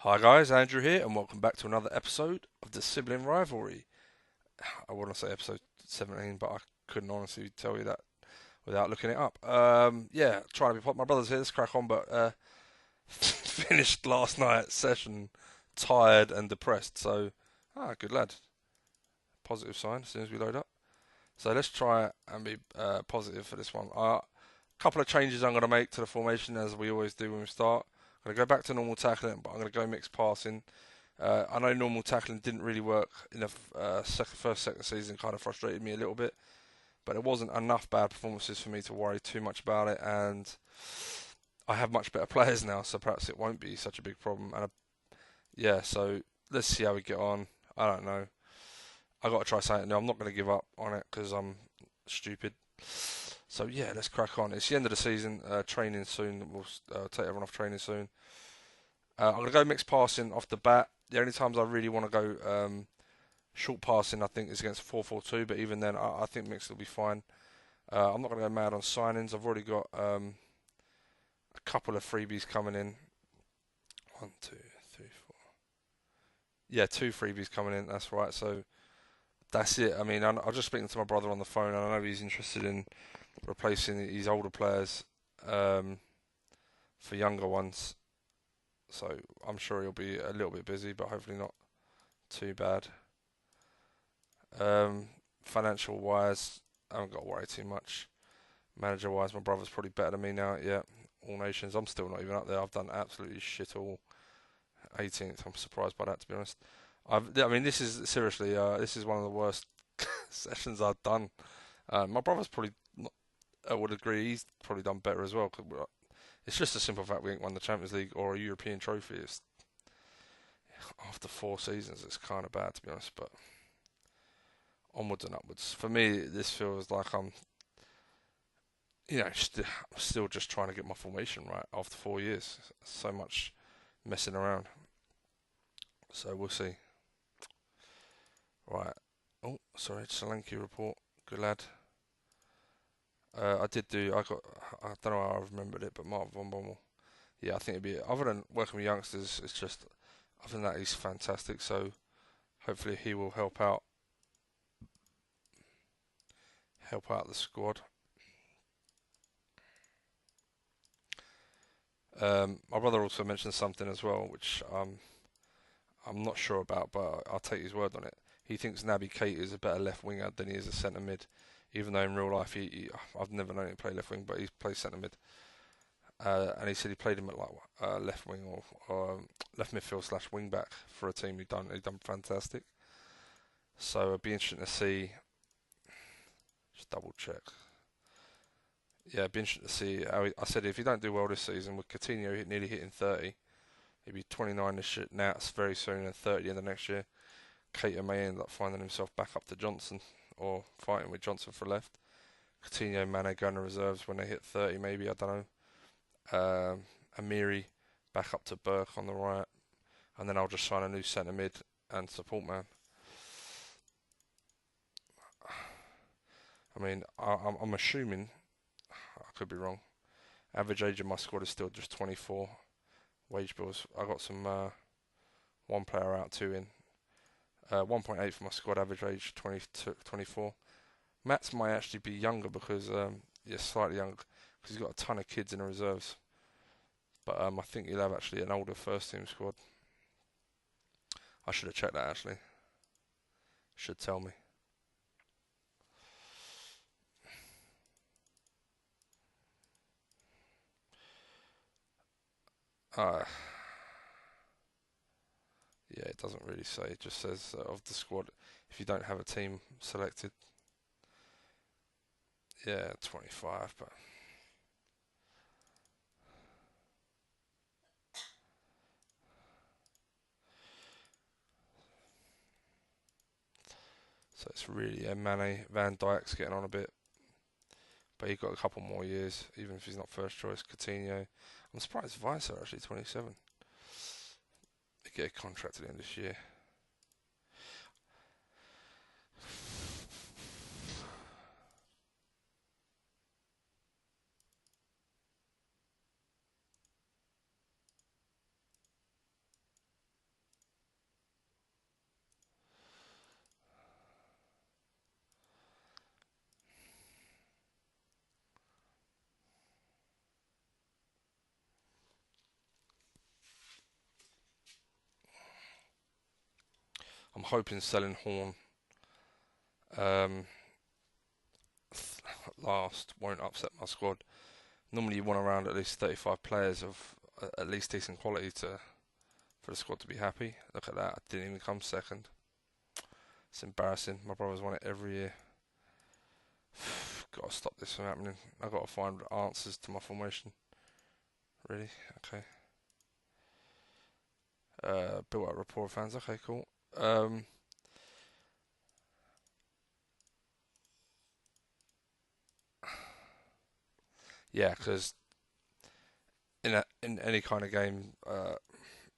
Hi guys, Andrew here, and welcome back to another episode of the Sibling Rivalry. I want to say episode 17, but I couldn't honestly tell you that without looking it up. Yeah, trying to be my brother's here. Let's crack on, but finished last night's session tired and depressed. So, good lad. Positive sign as soon as we load up. So let's try and be positive for this one. Couple of changes I'm going to make to the formation as we always do when we start. I'm going to go back to normal tackling, but I'm going to go mixed passing. I know normal tackling didn't really work in the second season, kind of frustrated me a little bit, but it wasn't enough bad performances for me to worry too much about it. And I have much better players now, so perhaps it won't be such a big problem. And yeah, so let's see how we get on. I don't know. I got to try something new. I'm not going to give up on it because I'm stupid. So yeah, let's crack on. It's the end of the season. Training soon. We'll take everyone off training soon. I'm going to go mixed passing off the bat. The only times I really want to go short passing, I think, is against 4-4-2. But even then, I think mixed will be fine. I'm not going to go mad on signings. I've already got a couple of freebies coming in. One, two, three, four. Yeah, two freebies coming in. That's right. So that's it. I mean, I was just speaking to my brother on the phone, and I know he's interested in replacing these older players for younger ones. So I'm sure he'll be a little bit busy, but hopefully not too bad. Financial wise, I haven't got to worry too much. Manager wise, my brother's probably better than me now. Yeah, all nations. I'm still not even up there. I've done absolutely shit all. 18th. I'm surprised by that, to be honest. I mean, this is seriously. This is one of the worst sessions I've done. My brother's probably, I would agree, he's probably done better as well. It's just a simple fact we ain't won the Champions League or a European trophy. After 4 seasons, it's kind of bad, to be honest. But onwards and upwards. For me, this feels like I'm, still just trying to get my formation right after 4 years. So much messing around. So we'll see. Right. Oh, sorry, Solanke report. Good lad. I did do. I don't know how I remembered it, but Mark Von Bommel. Yeah, I think it'd be. Other than working with youngsters, it's just. Other than that, he's fantastic. So hopefully he will help out the squad. My brother also mentioned something as well, which I'm not sure about, but I'll take his word on it. He thinks Naby Keita is a better left winger than he is a centre mid, even though in real life I've never known him play left wing, but he plays centre mid. And he said he played him at like left wing or left midfield slash wing back for a team he done fantastic. So it'd be interesting to see. Just double check. Yeah, it'd be interesting to see how I said if he don't do well this season with Coutinho nearly hitting 30, he'll be 29 this shit now. It's very soon and 30 in the next year. Keita may end up finding himself back up to Johnson or fighting with Johnson for left. Coutinho, Mane going to reserves when they hit 30, maybe, I don't know. Amiri back up to Burke on the right, and then I'll just sign a new centre mid and support man. I mean, I'm assuming, I could be wrong. Average age of my squad is still just 24. Wage bills, I got some one player out, two in. 1.8 for my squad average age, 24. Matt's might actually be younger because, yeah, slightly younger because he's got a ton of kids in the reserves. But I think he'll have actually an older first team squad. I should have checked that actually. Should tell me. Uh, yeah, it doesn't really say. It just says of the squad if you don't have a team selected. Yeah, 25, but so it's really Mane, Van Dijk's getting on a bit, but he got a couple more years, even if he's not first choice. Coutinho, I'm surprised Vice are actually 27. They get a contract at the end of this year. I'm hoping selling Horn um, last won't upset my squad. Normally you want around at least 35 players of at least decent quality for the squad to be happy. Look at that, I didn't even come second. It's embarrassing. My brothers want it every year. Gotta stop this from happening. I've got to find answers to my formation. Really? Okay. Built up rapport with fans. Okay, cool. Yeah, because in any kind of game,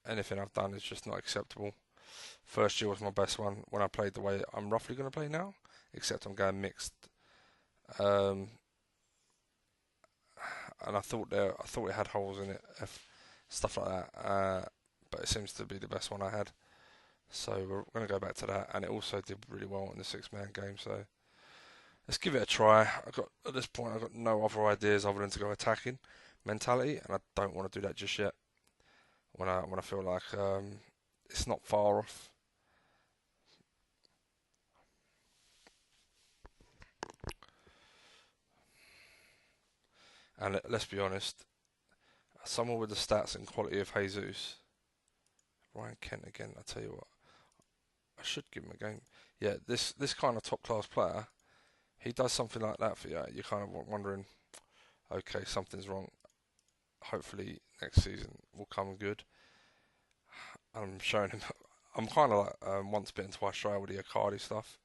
anything I've done is just not acceptable. First year was my best one when I played the way I'm roughly going to play now, except I'm going mixed. Um, and I thought it had holes in it, stuff like that. But it seems to be the best one I had. So we're going to go back to that, and it also did really well in the six-man game. So let's give it a try. At this point, I've got no other ideas other than to go attacking mentality, and I don't want to do that just yet. When I feel like it's not far off. And let's be honest, someone with the stats and quality of Jesus, Ryan Kent again. I tell you what, I should give him a game. Yeah, this kind of top class player, he does something like that for you. You're kind of wondering, okay, something's wrong. Hopefully next season will come good. I'm showing him. I'm kind of like once bitten, twice shy with the Icardi stuff.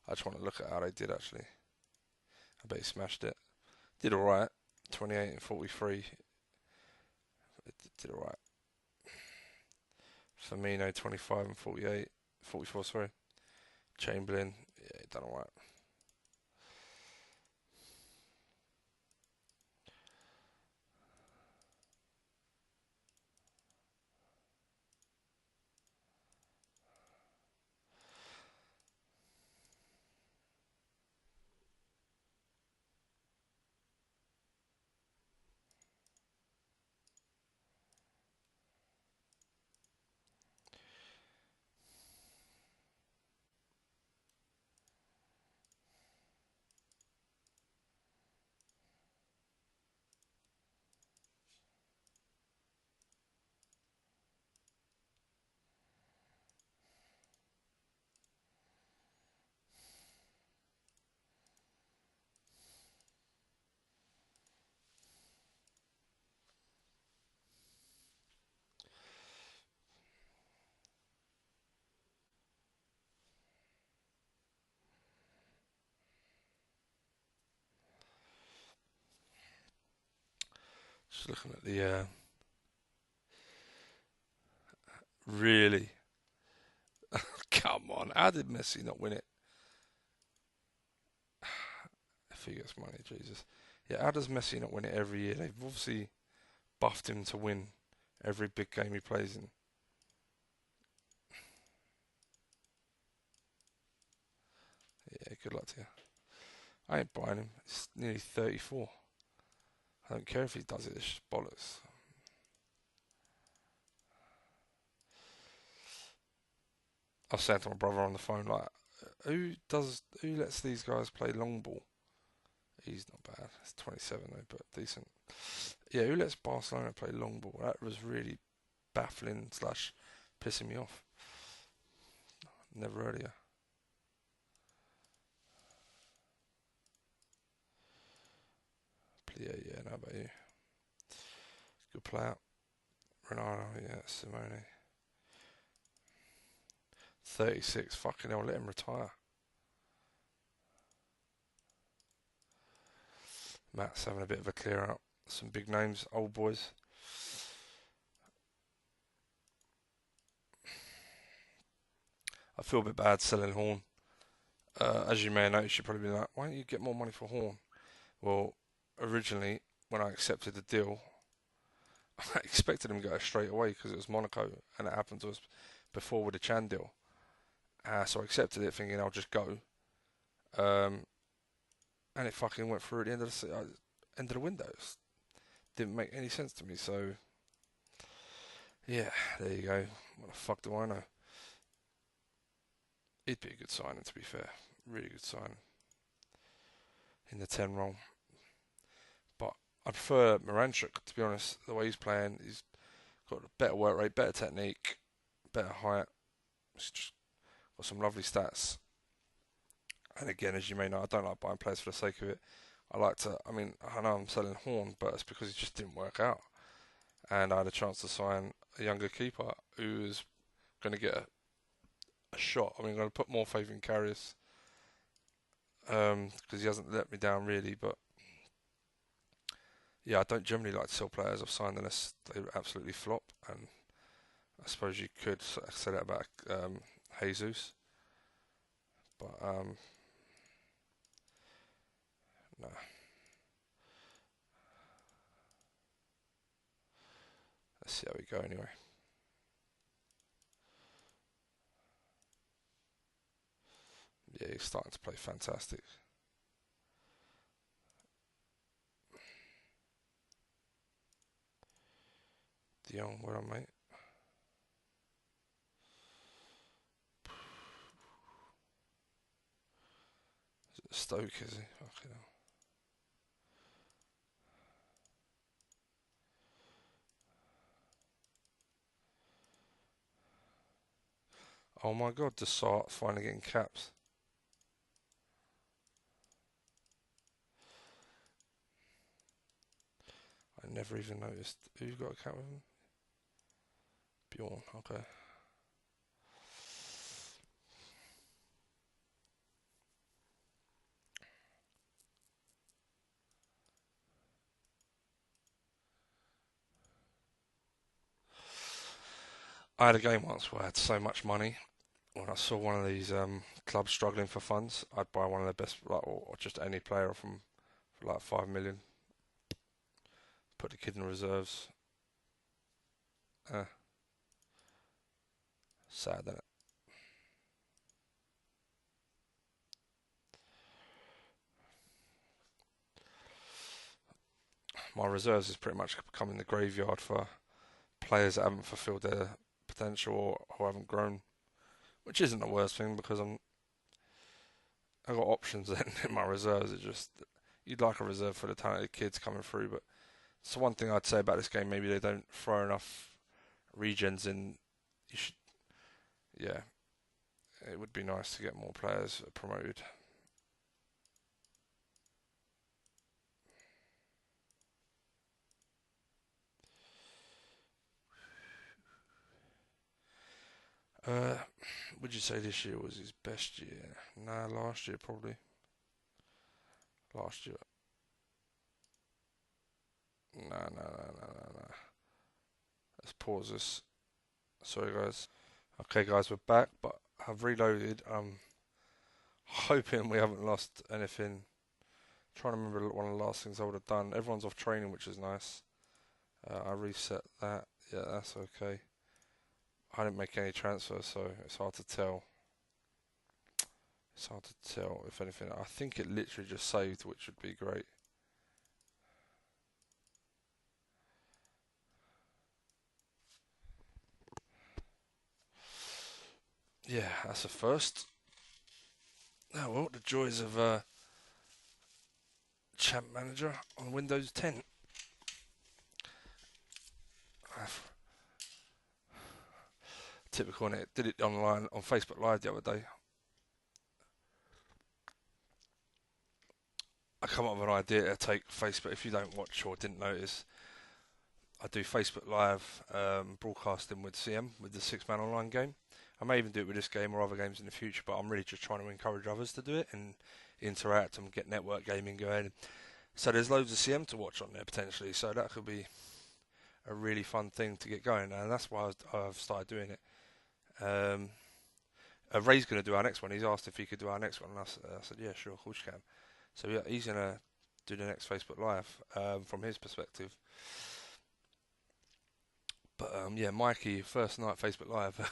I just want to look at how they did actually. I bet he smashed it. Did alright. 28 and 43. It did alright. Firmino 25 and 48. 44, sorry. Chamberlain, yeah, he done alright. Just looking at the really. Come on, how did Messi not win it? If he gets money, Jesus. Yeah, how does Messi not win it every year? They've obviously buffed him to win every big game he plays in. Yeah, good luck to you. I ain't buying him. He's nearly 34. I don't care if he does it. It's just bollocks. I was saying to my brother on the phone, like, who lets these guys play long ball? He's not bad. He's 27 though, but decent. Yeah, who lets Barcelona play long ball? That was really baffling slash pissing me off. Never heard of you. Yeah, how about you? Good player. Ronaldo, yeah, Simone. 36, fucking hell, let him retire. Matt's having a bit of a clear out. Some big names, old boys. I feel a bit bad selling Horn. As you may have noticed, you'd probably be like, why don't you get more money for Horn? Well, originally, when I accepted the deal, I expected him to go straight away because it was Monaco and it happened to us before with the Chan deal. So I accepted it thinking I'll just go. And it fucking went through at the end of the window. didn't make any sense to me. So yeah, there you go. What the fuck do I know? He'd be a good signing, to be fair. Really good signing in the 10 role. But I prefer Moranchuk, to be honest. The way he's playing, he's got a better work rate, better technique, better height. He's just got some lovely stats. And again, as you may know, I don't like buying players for the sake of it. I like to, I mean, I know I'm selling Horn, but it's because it just didn't work out. And I had a chance to sign a younger keeper who is going to get a shot. I mean, I'm going to put more faith in Karius because he hasn't let me down really. But yeah, I don't generally like to sell players I've signed unless they absolutely flop. And I suppose you could say that about Jesus, but no. Let's see how we go anyway. Yeah, he's starting to play fantastic. De Jong, well done, mate. Is it Stoke, is he? Okay, no. Oh my god, Desart finally getting caps. I never even noticed. Who's got a cap with him? Bjorn, okay. I had a game once where I had so much money. When I saw one of these clubs struggling for funds, I'd buy one of their best, like, or just any player from for like 5 million. Put the kid in reserves. Eh, sad, isn't it? My reserves is pretty much becoming the graveyard for players that haven't fulfilled their potential or haven't grown, which isn't the worst thing because I got options in my reserves. It's just you'd like a reserve for the talented kids coming through, but it's the one thing I'd say about this game. Maybe they don't throw enough regens in. You should, yeah, it would be nice to get more players promoted. Uh, would you say this year was his best year? Nah, last year probably. Last year. Nah, nah, nah, nah, nah, nah. Let's pause this. Sorry, guys. Okay, guys, we're back, but I've reloaded. I'm hoping we haven't lost anything. Trying to remember one of the last things I would have done. Everyone's off training, which is nice. I reset that. Yeah, that's okay. I didn't make any transfers, so it's hard to tell. It's hard to tell if anything. I think it literally just saved, which would be great. Yeah, that's a first. Oh well, the joys of Champ Manager on Windows 10. Typical, innit? Did it online on Facebook Live the other day. I come up with an idea to take Facebook. If you don't watch or didn't notice, I do Facebook Live broadcasting with CM with the six-man online game. I may even do it with this game or other games in the future, but I'm really just trying to encourage others to do it and interact and get network gaming going. So there's loads of CM to watch on there potentially. So that could be a really fun thing to get going, and that's why I've started doing it. Ray's going to do our next one. He's asked if he could do our next one, and I said, yeah, sure, of course you can. So yeah, he's going to do the next Facebook Live from his perspective. But yeah, Mikey, first night Facebook Live,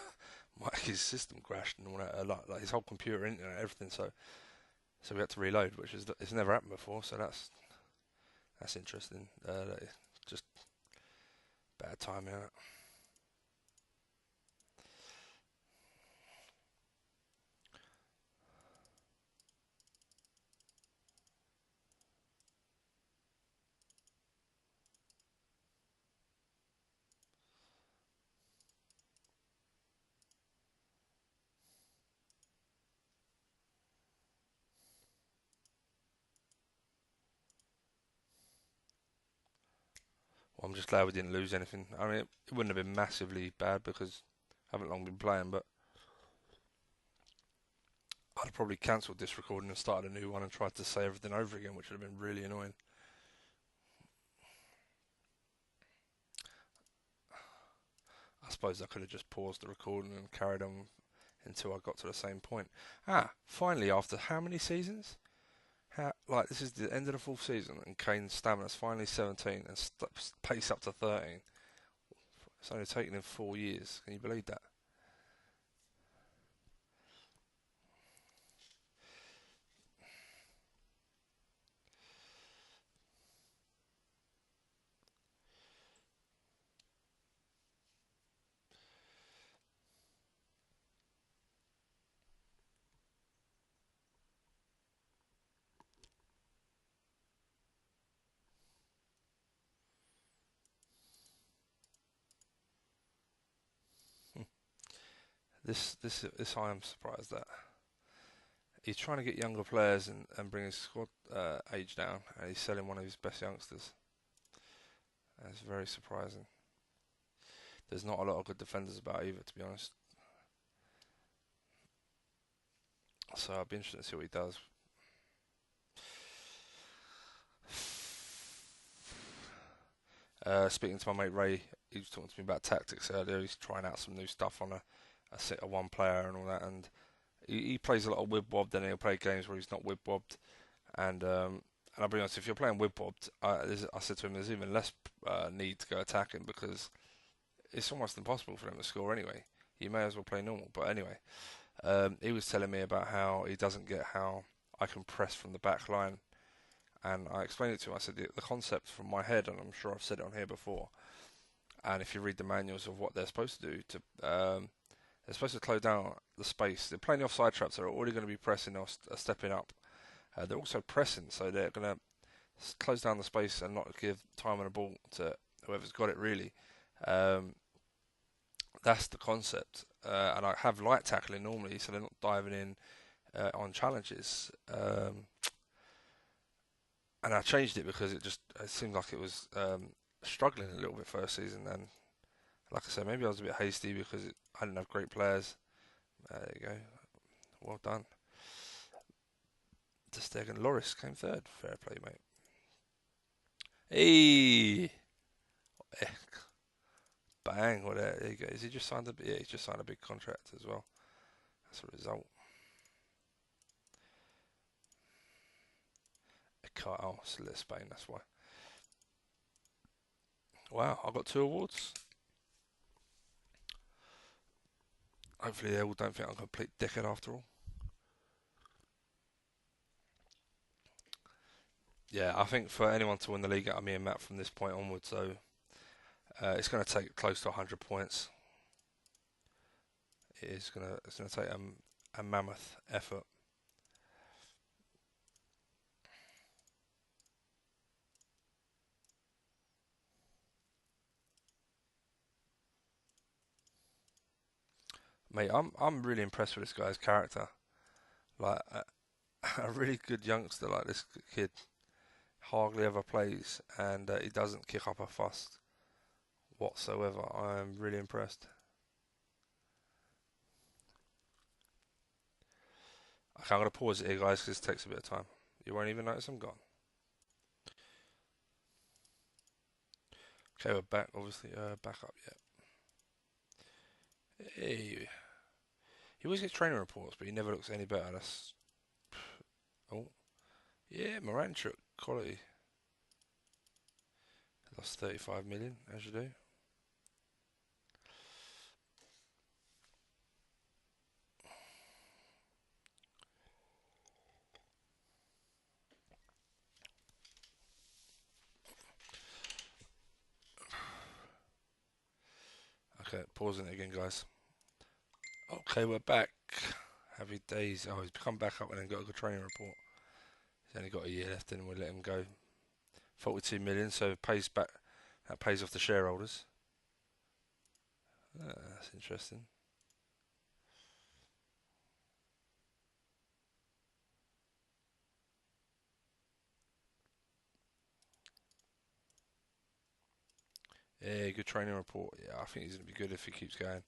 Mikey's system crashed and all that, like his whole computer, internet, everything. So we had to reload, which is it's never happened before. So that's interesting. That it just bad timing. Innit? Well, I'm just glad we didn't lose anything. I mean, it wouldn't have been massively bad because I haven't long been playing, but I'd have probably cancelled this recording and started a new one and tried to say everything over again, which would have been really annoying. I suppose I could have just paused the recording and carried on until I got to the same point. Finally, after how many seasons? This is the end of the fourth season, and Kane's stamina's finally 17 and pace up to 13. It's only taken him 4 years. Can you believe that? This I am surprised at. He's trying to get younger players and bring his squad age down, and he's selling one of his best youngsters. That's very surprising. There's not a lot of good defenders about either, to be honest. So I'll be interested to see what he does. Speaking to my mate Ray, he was talking to me about tactics earlier. He's trying out some new stuff on a set of one player and all that, and he plays a lot of wib-wob, then he'll play games where he's not wib-wobbed. And I'll be honest, if you're playing wib-wobbed, I said to him, there's even less need to go attacking because it's almost impossible for them to score anyway. You may as well play normal. But anyway, he was telling me about how he doesn't get how I can press from the back line. And I explained it to him. I said the concept from my head, and I'm sure I've said it on here before. And if you read the manuals of what they're supposed to do, they're supposed to close down the space. They're playing the offside traps. They're already going to be pressing or stepping up. They're also pressing, so they're going to close down the space and not give time on the ball to whoever's got it. Really, that's the concept. And I have light tackling normally, so they're not diving in on challenges. And I changed it because it seemed like it was struggling a little bit first season. And like I said, maybe I was a bit hasty because I didn't have great players. There you go. Well done. Ter Stegen. Loris came third. Fair play, mate. Hey! Bang! Well, there you go. Is he just signed a? Yeah, he's just signed a big contract as well. That's a result. Oh, still at Spain. That's why. Wow, I got 2 awards. Hopefully, they all don't think I'm a complete dickhead after all. Yeah, I think for anyone to win the league out of me and Matt from this point onwards, though, it's going to take close to 100 points. It's going to take a mammoth effort. Mate, I'm really impressed with this guy's character. Like a really good youngster like this kid hardly ever plays, and he doesn't kick up a fuss whatsoever. I am really impressed. Okay, I'm going to pause it here, guys, because this takes a bit of time. You won't even notice I'm gone. Okay, we're back, obviously. Back up, yeah. Hey. He always gets training reports, but he never looks any better. That's... Oh. Yeah, Moranchuk, quality. Lost 35 million, as you do. Okay, pausing it again, guys. Okay, we're back. Happy days. Oh, he's come back up and then got a good training report. He's only got a year left, and we'll let him go. 42 million, so it pays back. That pays off the shareholders. That's interesting. Yeah, good training report. Yeah, I think he's going to be good if he keeps going.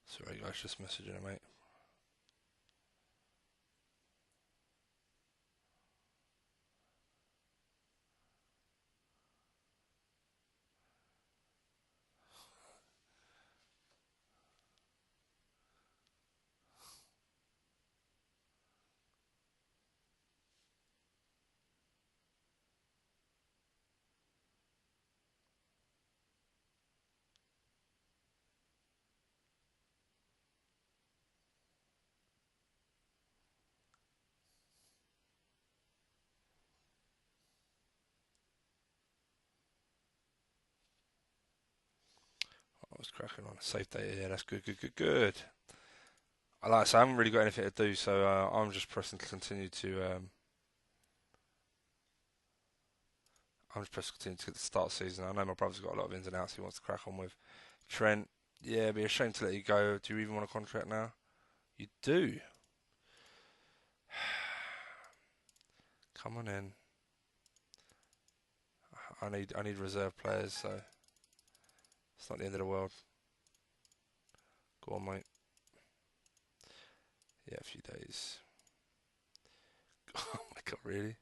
Sorry, guys, just messaging him, mate. I was cracking on. Safe data, yeah, that's good, good, good, good. Like I say, I haven't really got anything to do, so I'm just pressing to continue to. I'm just pressing to continue to get the start of the season. I know my brother's got a lot of ins and outs he wants to crack on with. Trent, yeah, it'd be a shame to let you go. Do you even want a contract now? You do. Come on in. I need reserve players, so it's not the end of the world. Go on, mate. Yeah, a few days. Oh my god, really?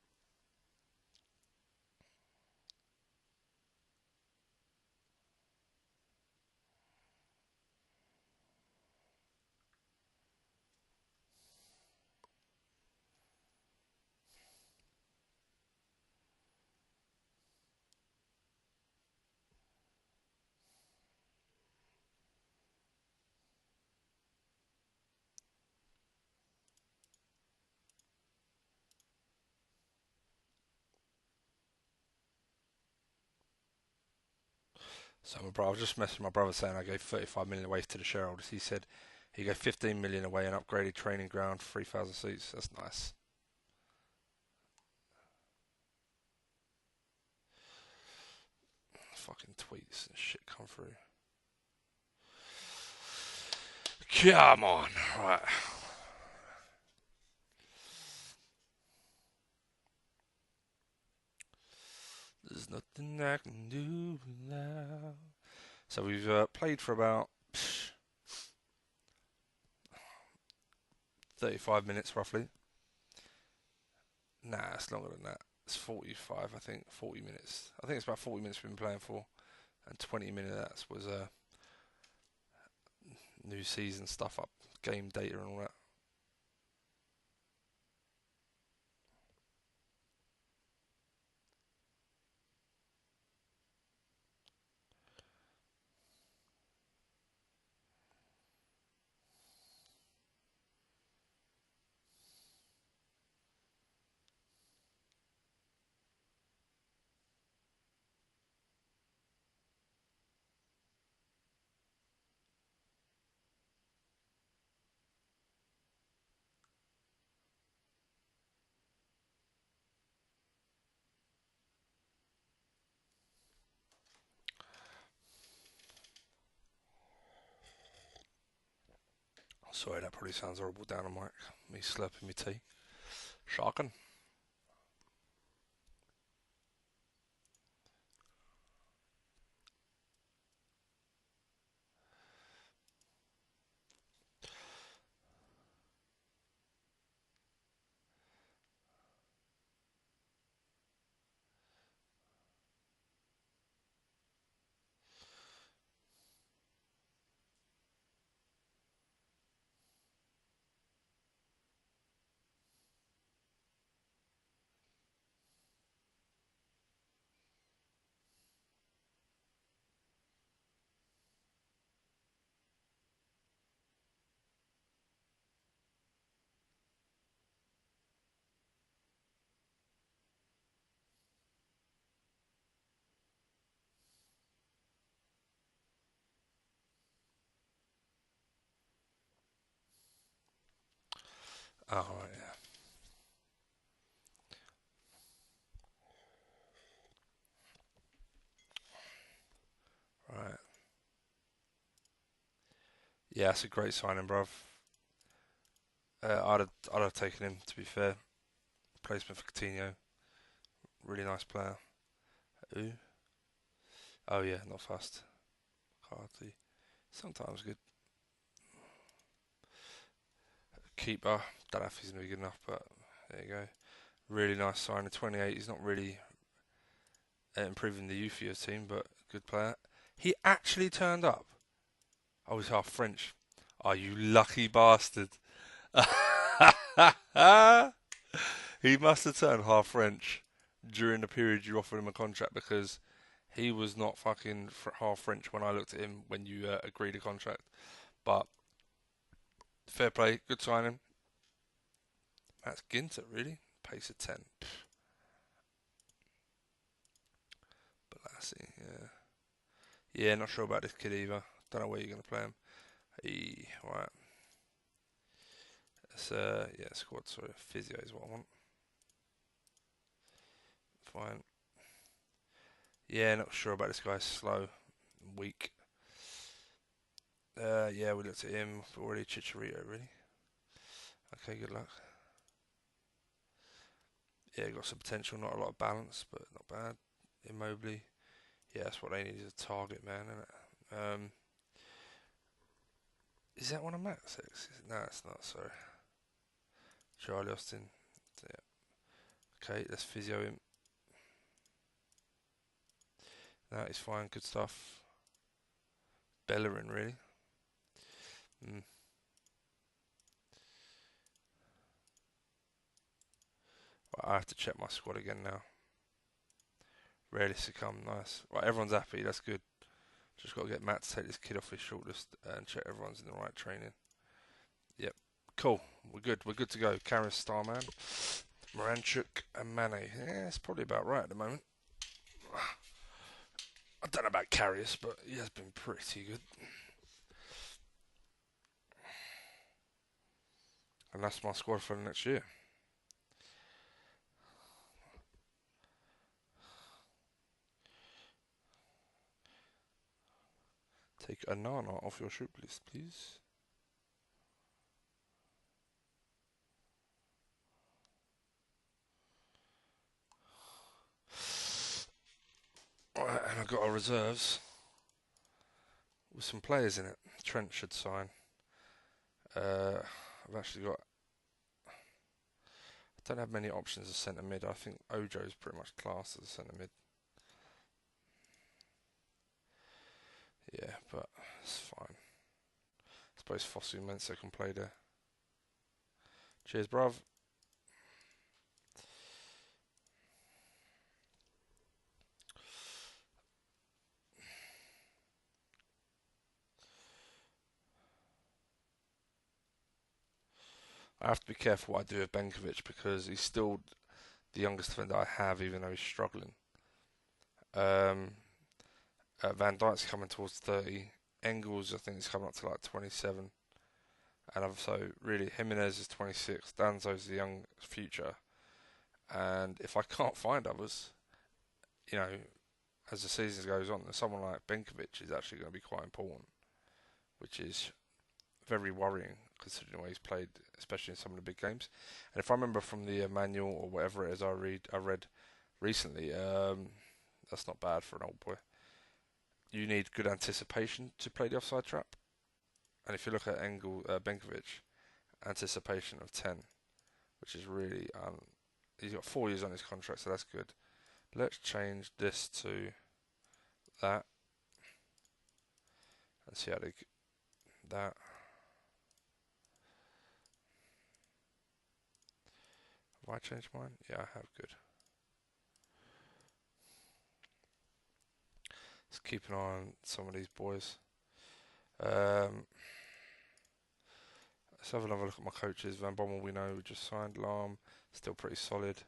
So my brother, I was just messaging my brother saying I gave 35 million away to the shareholders. He said he gave 15 million away and upgraded training ground, 3,000 seats. That's nice. Fucking tweets and shit come through. Come on, right. There's nothing I can do now. So we've played for about 35 minutes roughly. Nah, it's longer than that. It's 45, I think. 40 minutes. I think it's about 40 minutes we've been playing for. And 20 minutes of that was new season stuff up, game data and all that. Sorry, that probably sounds horrible down the mic. Me slurping my tea. Shocking. Oh, right, yeah. Right. Yeah, that's a great signing, bruv. I'd have taken him, to be fair. Placement for Coutinho. Really nice player. Ooh. Oh, yeah, not fast. Hardly. Sometimes good. Keeper. Don't know if he's going to be good enough, but there you go. Really nice signing. 28. He's not really improving the youth of your team, but good player. He actually turned up. Oh, he's half French. Oh, you lucky bastard. He must have turned half French during the period you offered him a contract because he was not fucking half French when I looked at him when you agreed a contract. But fair play, good signing. That's Ginter, really? Pace of 10. But let's see, yeah. Yeah, not sure about this kid either. Don't know where you're going to play him. Right. It's, yeah, squad, sorry. Physio is what I want. Fine. Yeah, not sure about this guy. Slow, weak. Yeah, we looked at him. Already Chicharito, really. Okay, good luck. Yeah, got some potential. Not a lot of balance, but not bad. Immobile. Yeah, that's what they need is a target man, isn't it? Is that one of Matt's six? No, it's not. Sorry. Charlie Austin. Yeah. Okay, let's physio him. No, he's fine. Good stuff. Bellerin, really. Mm. Right, I have to check my squad again now. Rarely succumb. Nice. Right, everyone's happy. That's good. Just got to get Matt to take this kid off his shortlist and check everyone's in the right training. Yep. Cool. We're good. We're good to go. Karras, Starman, Moranchuk, and Mane. Yeah, it's probably about right at the moment. I don't know about Karius, but he has been pretty good. And that's my squad for the next year. Take a Nana off your shoot list, please. Alright, and I've got our reserves with some players in it. Trent should sign. I've actually got. I don't have many options as centre mid. I think Ojo is pretty much classed as a centre mid. Yeah, but it's fine. I suppose Fosu Mensah can play there. Cheers, bruv. I have to be careful what I do with Benkovic because he's still the youngest defender I have, even though he's struggling. Um, Van Dijk's coming towards 30. Engels, I think, is coming up to like 27. And so really, Jimenez is 26. Danzo's the young future. And if I can't find others, you know, as the season goes on, someone like Benkovic is actually going to be quite important, which is very worrying considering the way he's played, especially in some of the big games. And if I remember from the manual or whatever it is I read recently, that's not bad for an old boy. You need good anticipation to play the offside trap. And if you look at Benkovic, anticipation of 10, which is really he's got 4 years on his contract, so that's good. Let's change this to that and see how they that. Have I changed mine? Yeah, I have. Good. Let's keep an eye on some of these boys. Let's have another look at my coaches. Van Bommel, we know, we just signed. Lahm, still pretty solid.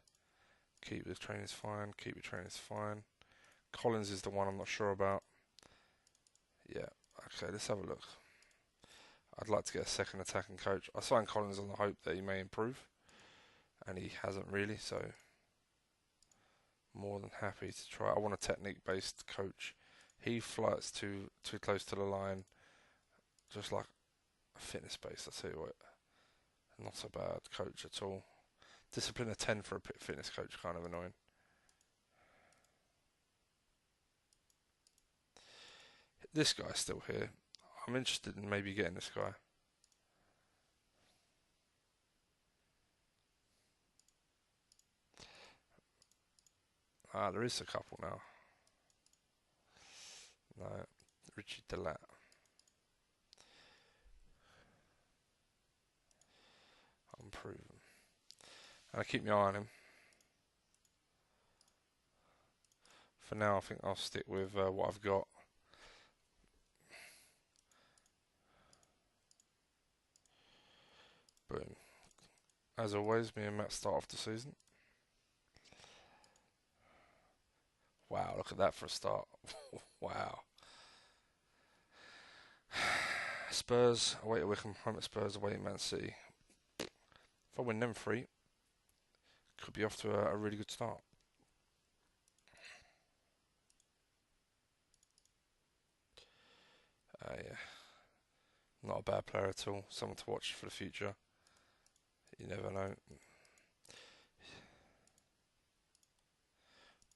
Keep the training's fine. Keep your training's fine. Collins is the one I'm not sure about. Yeah, okay, let's have a look. I'd like to get a second attacking coach. I signed Collins on the hope that he may improve, and he hasn't really, so more than happy to try. I want a technique-based coach. He flirts too close to the line, just like a fitness-based. I tell you what, not a bad coach at all. Discipline a 10 for a fitness coach, kind of annoying. This guy's still here. I'm interested in maybe getting this guy. Ah, there is a couple now. No, Richie Delat. Unproven. And I keep my eye on him. For now, I think I'll stick with what I've got. Boom. As always, me and Matt start off the season. Wow, look at that for a start. Wow. Spurs away at Wickham, home at Spurs, away at Man City. If I win them three, could be off to a really good start. Yeah. Not a bad player at all. Someone to watch for the future. You never know.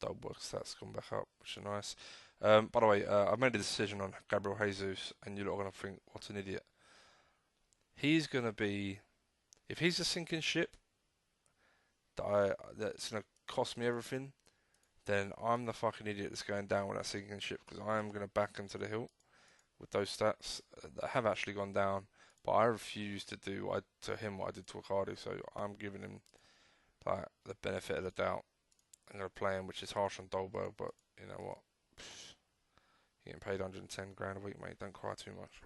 Dolberg stats gone back up, which are nice. By the way, I made a decision on Gabriel Jesus, and you're not going to think, what an idiot. He's going to be, if he's a sinking ship that's going to cost me everything, then I'm the fucking idiot that's going down with that sinking ship, because I am going to back him to the hilt with those stats that have actually gone down. But I refuse to do to him what I did to Icardi, so I'm giving him like the benefit of the doubt. I'm going to play him, which is harsh on Dolberg, but you know what? You're getting paid 110 grand a week, mate. Don't cry too much.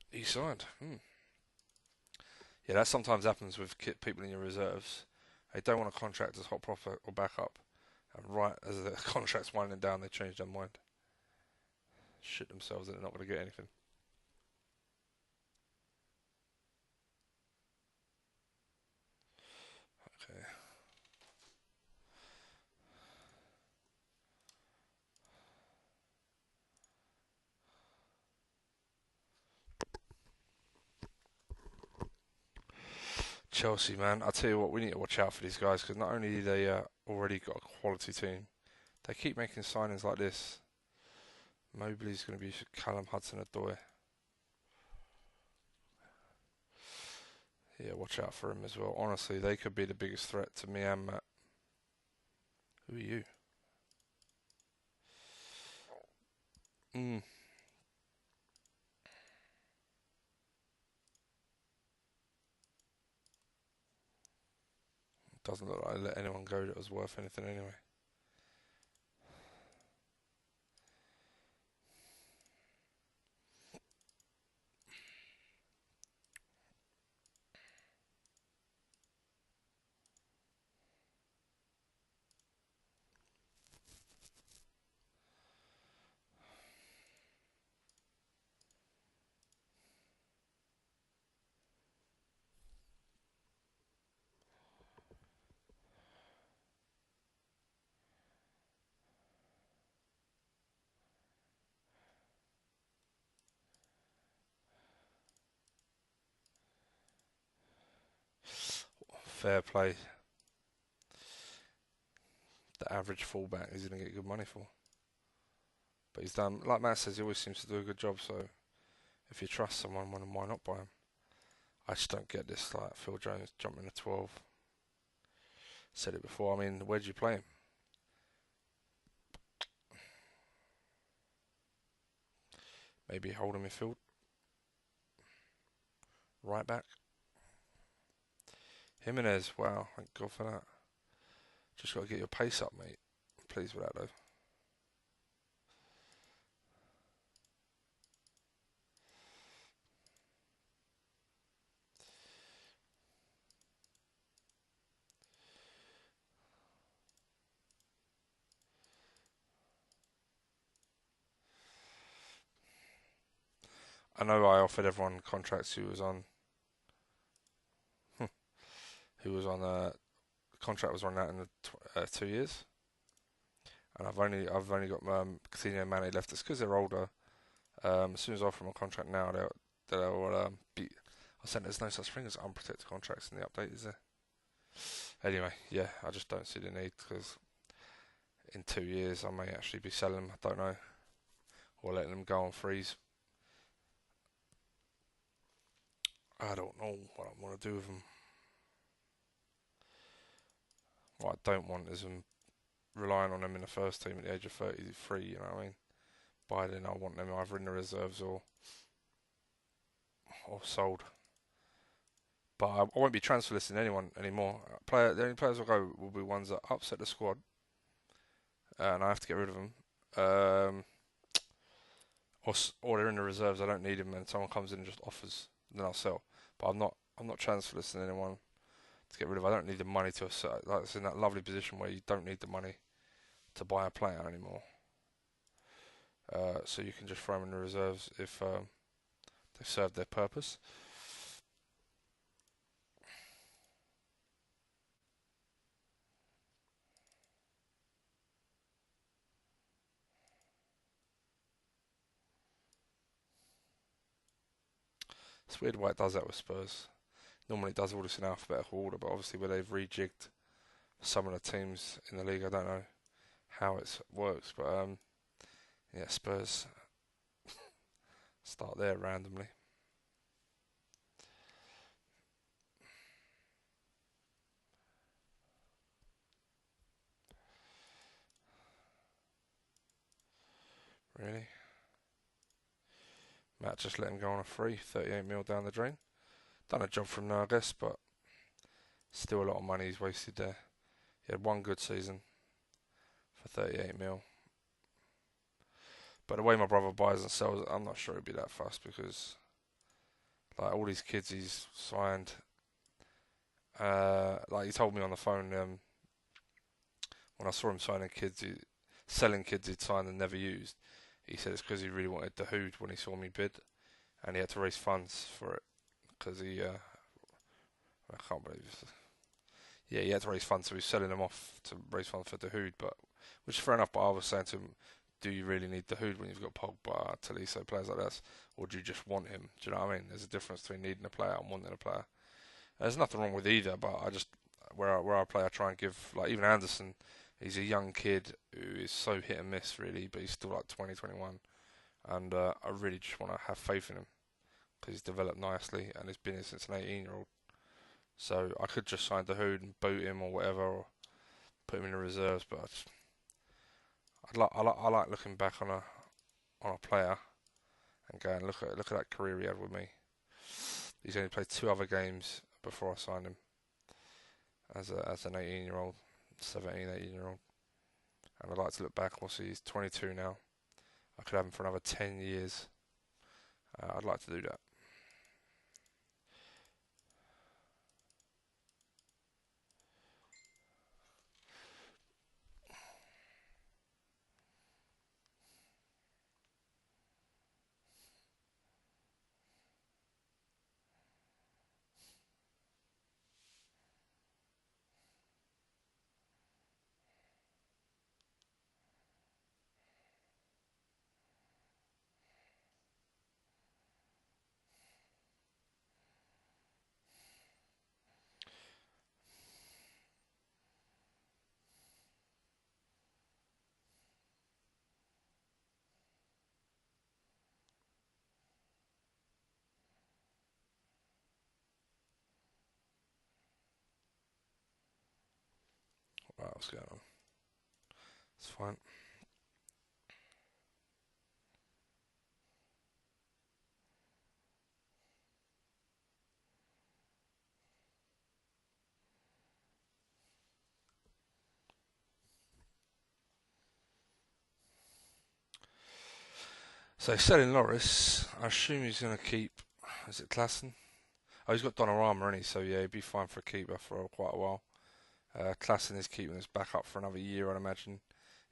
He signed. Yeah, that sometimes happens with people in your reserves. They don't want a contract as hot profit or backup, and right as the contract's winding down, they change their mind. Shit themselves that they're not going to get anything. Okay. Chelsea, man, I tell you what, we need to watch out for these guys because not only do they already got a quality team, they keep making signings like this. Mobley's going to be Callum Hudson-Odoi. Yeah, watch out for him as well. Honestly, they could be the biggest threat to me and Matt. Who are you? Doesn't look like I let anyone go that was worth anything anyway. Fair play. The average fullback he's going to get good money for. But he's done, like Matt says, he always seems to do a good job, so if you trust someone, why not buy him? I just don't get this, like Phil Jones jumping to 12. Said it before, I mean, where do you play him? Maybe hold him midfield. Right back. Jimenez, wow, thank God for that. Just got to get your pace up, mate. I'm pleased with that, though. I know I offered everyone contracts who was on a contract was running out in 2 years, and I've only got Coutinho and Mane left. It's because they're older. As soon as I offer them a contract now, they'll be. I said there's no such thing as unprotected contracts in the update, is there? Anyway, yeah, I just don't see the need because in 2 years I may actually be selling them. I don't know, or letting them go on freeze. I don't know what I want to do with them. What I don't want is them relying on them in the first team at the age of 33. You know what I mean? By then, I want them either in the reserves or sold. But I won't be transfer listing anyone anymore. The only players I'll go will be ones that upset the squad, and I have to get rid of them. Um, or they're in the reserves. I don't need them, and someone comes in and just offers, then I'll sell. But I'm not transfer listing anyone to get rid of. I don't need the money to like it's in that lovely position where you don't need the money to buy a player anymore. So you can just throw them in the reserves if they've served their purpose. It's weird why it does that with Spurs. Normally it does all this in alphabetical order, but obviously where they've rejigged some of the teams in the league, I don't know how it works. But yeah, Spurs start there randomly. Really? Matt just let him go on a free, 38 mil down the drain. Done a job from now, I guess, but still a lot of money he's wasted there. He had one good season for 38 mil. But the way my brother buys and sells, I'm not sure he'd be that fast because like all these kids he's signed, like he told me on the phone when I saw him selling kids he'd signed and never used. He said it's because he really wanted the Hood when he saw me bid, and he had to raise funds for it because I can't believe this. Yeah, he had to raise funds, so he's selling them off to raise funds for the Hood, but which is fair enough. But I was saying to him, do you really need the Hood when you've got Pogba, Tolisso, players like that, or do you just want him? Do you know what I mean? There's a difference between needing a player and wanting a player. There's nothing wrong with either, but I just where I play, I try and give like even Anderson. He's a young kid who is so hit and miss really, but he's still like 20, 21, and I really just want to have faith in him because he's developed nicely and he's been here since an 18-year-old. So I could just sign the Hood and boot him or whatever, or put him in the reserves. But I like looking back on a player and going look at that career he had with me. He's only played 2 other games before I signed him as an 18-year-old, 17, 18-year-old. And I'd like to look back. We'll see, he's 22 now. I could have him for another 10 years. I'd like to do that. Right, what's going on? It's fine. So selling Norris, I assume he's going to keep. Is it Klassen? Oh, he's got Donnarumma, hasn't he? So yeah, he'd be fine for a keeper for quite a while. Klassen is keeping his back up for another year, I'd imagine.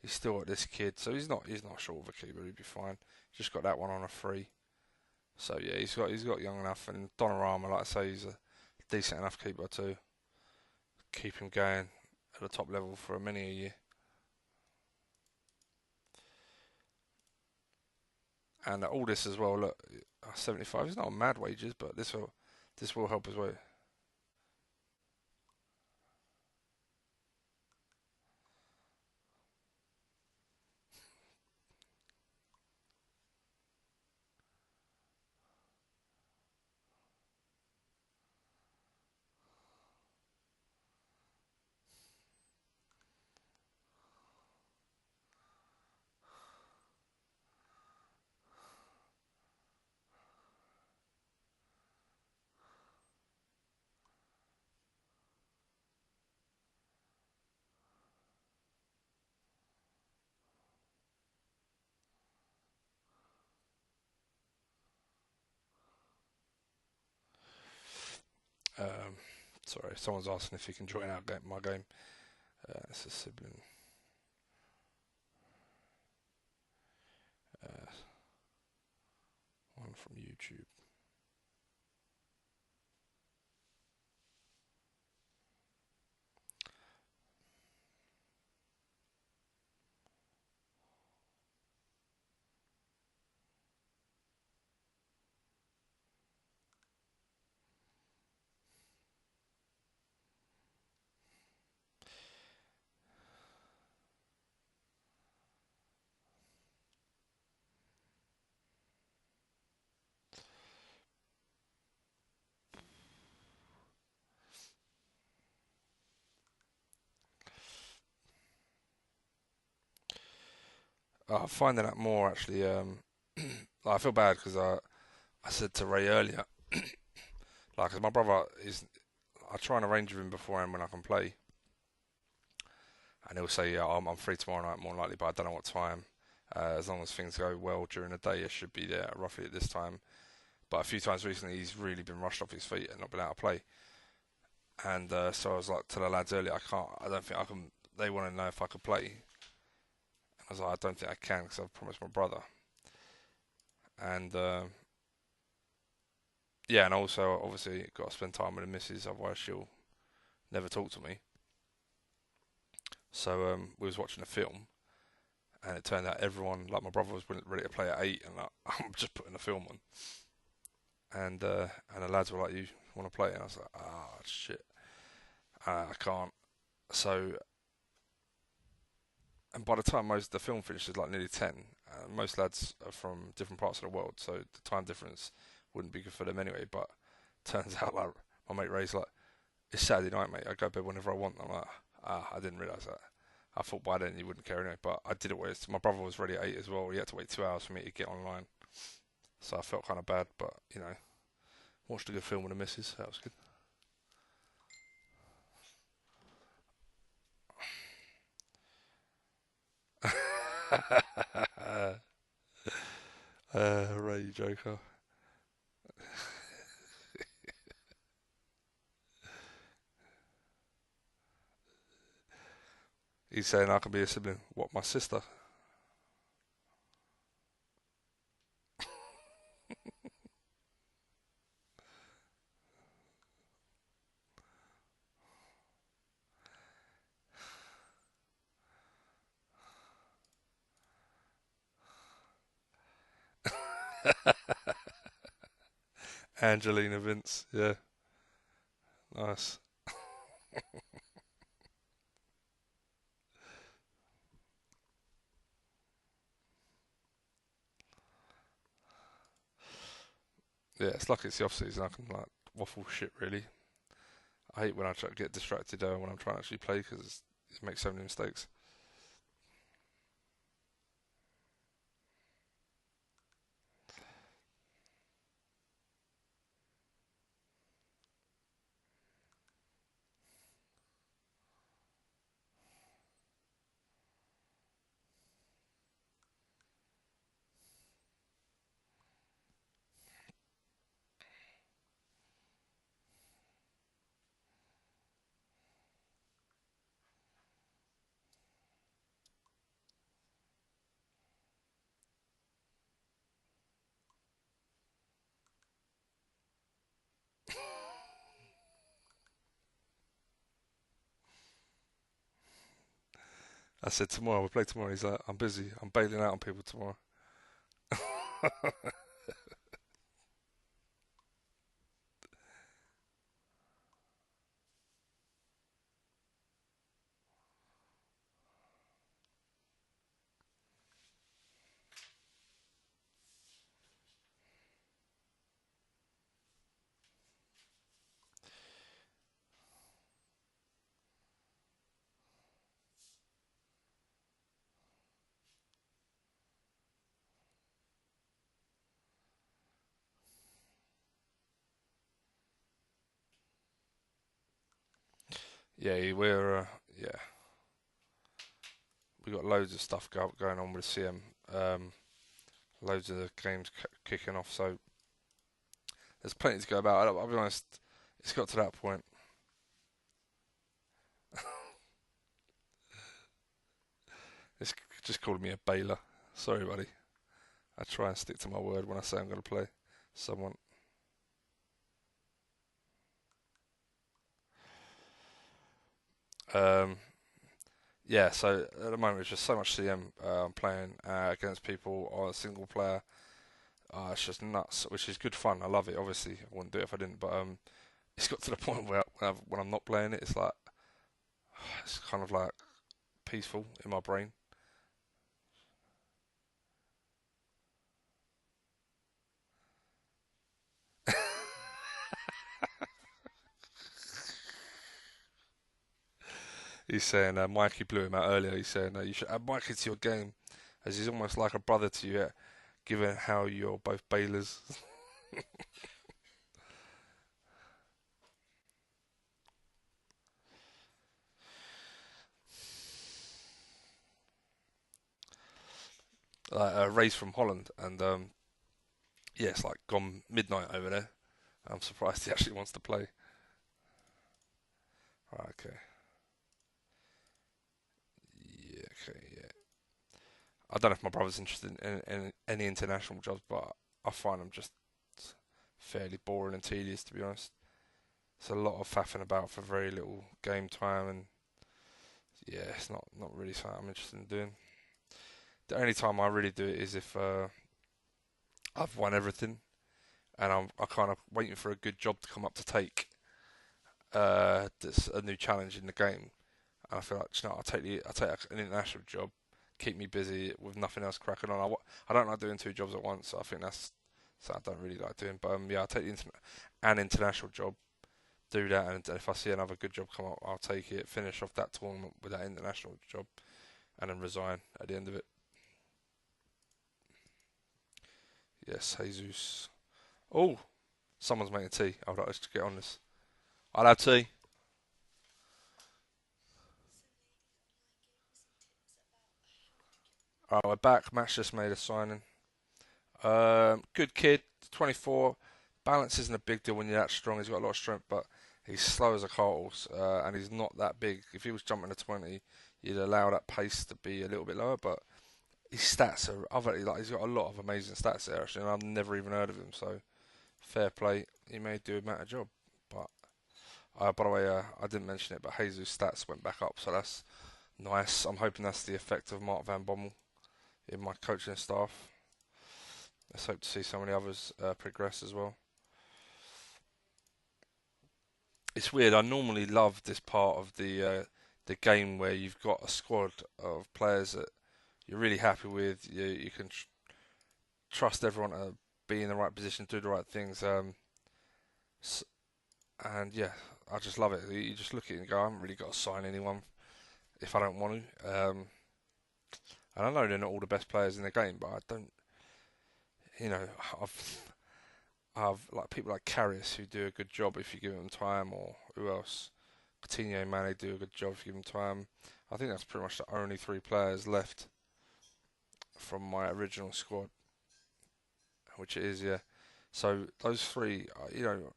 He's still got this kid, so he's not short of a keeper. He'd be fine. Just got that one on a free, So yeah, he's got young enough, and Donnarumma, like I say, he's a decent enough keeper to keep him going at the top level for many a year. And all this as well. Look, 75 is not mad wages, but this will help as well. Um, Sorry, someone's asking if you can join our game, my game. It's a sibling. Uh, One from YouTube. I'm finding out more actually. Like, I feel bad because I said to Ray earlier, like, 'cause my brother is, I try and arrange with him beforehand when I can play, and he'll say, yeah, I'm free tomorrow night, more than likely, but I don't know what time. As long as things go well during the day, I should be there roughly at this time. But a few times recently, he's really been rushed off his feet and not been able to play. And so I was like to the lads earlier, I don't think I can. They want to know if I could play. And I was like, I don't think I can because I've promised my brother. And yeah, and also obviously got to spend time with the missus, otherwise she'll never talk to me. So we was watching a film, and it turned out everyone, like my brother, was ready to play at 8, and I'm just putting the film on, and the lads were like, "You want to play?" And I was like, "Ah, shit, I can't." So, and by the time most the film finishes, like nearly 10, most lads are from different parts of the world, so the time difference wouldn't be good for them anyway. But turns out, like, my mate Ray's like, "It's Saturday night, mate. I go to bed whenever I want." I'm like, "Ah, I didn't realise that." I thought by then you wouldn't care anyway, but I did it where my brother was ready at 8 as well. He had to wait 2 hours for me to get online, so I felt kind of bad. But watched a good film with the missus. That was good. Ray Joker. He's saying I can be a sibling. What, my sister? Angelina Vince. Yeah, nice. Yeah, it's lucky it's the off season. I can like waffle shit really. I hate when I try to get distracted when I'm trying to actually play because it makes so many mistakes. I said tomorrow, we'll play tomorrow. He's like, I'm busy. I'm bailing out on people tomorrow. Yeah, yeah, we got loads of stuff going on with CM. Loads of the games kicking off, so there's plenty to go about. I'll be honest, it's got to that point. It's just calling me a bailer. Sorry, buddy. I try and stick to my word when I say I'm going to play someone. Um, yeah, so at the moment it's just so much CM. I'm playing against people on a single player. It's just nuts, which is good fun. I love it. Obviously, I wouldn't do it if I didn't. But it's got to the point where when I'm not playing it, it's like it's kind of like peaceful in my brain. He's saying Mikey blew him out earlier. He's saying you should add Mikey to your game, as he's almost like a brother to you, given how you're both bailers. Ray's from Holland, and yeah, it's like gone midnight over there. I'm surprised he actually wants to play. Right, okay. Yeah, okay, yeah. I don't know if my brother's interested in any international jobs, but I find them just fairly boring and tedious, to be honest. It's a lot of faffing about for very little game time, and yeah, it's not really something I'm interested in doing. The only time I really do it is if I've won everything and I kind of waiting for a good job to come up to take that's a new challenge in the game. And I feel like, you know, I'll take an international job, keep me busy with nothing else cracking on. I don't like doing two jobs at once. So I think that's something I don't really like doing. But yeah, I'll take an international job, do that, and if I see another good job come up, I'll take it, finish off that tournament with that international job, and then resign at the end of it. Yes, Jesus. Oh, someone's making tea. Hold on, let's get on this. I'll have tea. Alright, we're back. Matt's just made a signing. Good kid, 24. Balance isn't a big deal when you're that strong. He's got a lot of strength, but he's slow as a cart horse, and he's not that big. If he was jumping to 20, you'd allow that pace to be a little bit lower. But his stats are other. Like he's got a lot of amazing stats there, actually, and I've never even heard of him. So fair play. He may do a matter job. But by the way, I didn't mention it, but Jesus' stats went back up, so that's nice. I'm hoping that's the effect of Mark Van Bommel in my coaching staff. Let's hope to see some of the others progress as well. It's weird. I normally love this part of the game where you've got a squad of players that you're really happy with. You can trust everyone to be in the right position, do the right things. S- and yeah, I just love it. You just look at it and go, I haven't really got to sign anyone if I don't want to. And I know they're not all the best players in the game, but I don't. You know, I've I've like people like Karius who do a good job if you give them time, or who else? Coutinho and Mane do a good job if you give them time. I think that's pretty much the only three players left from my original squad, which it is, yeah. So those three, you know,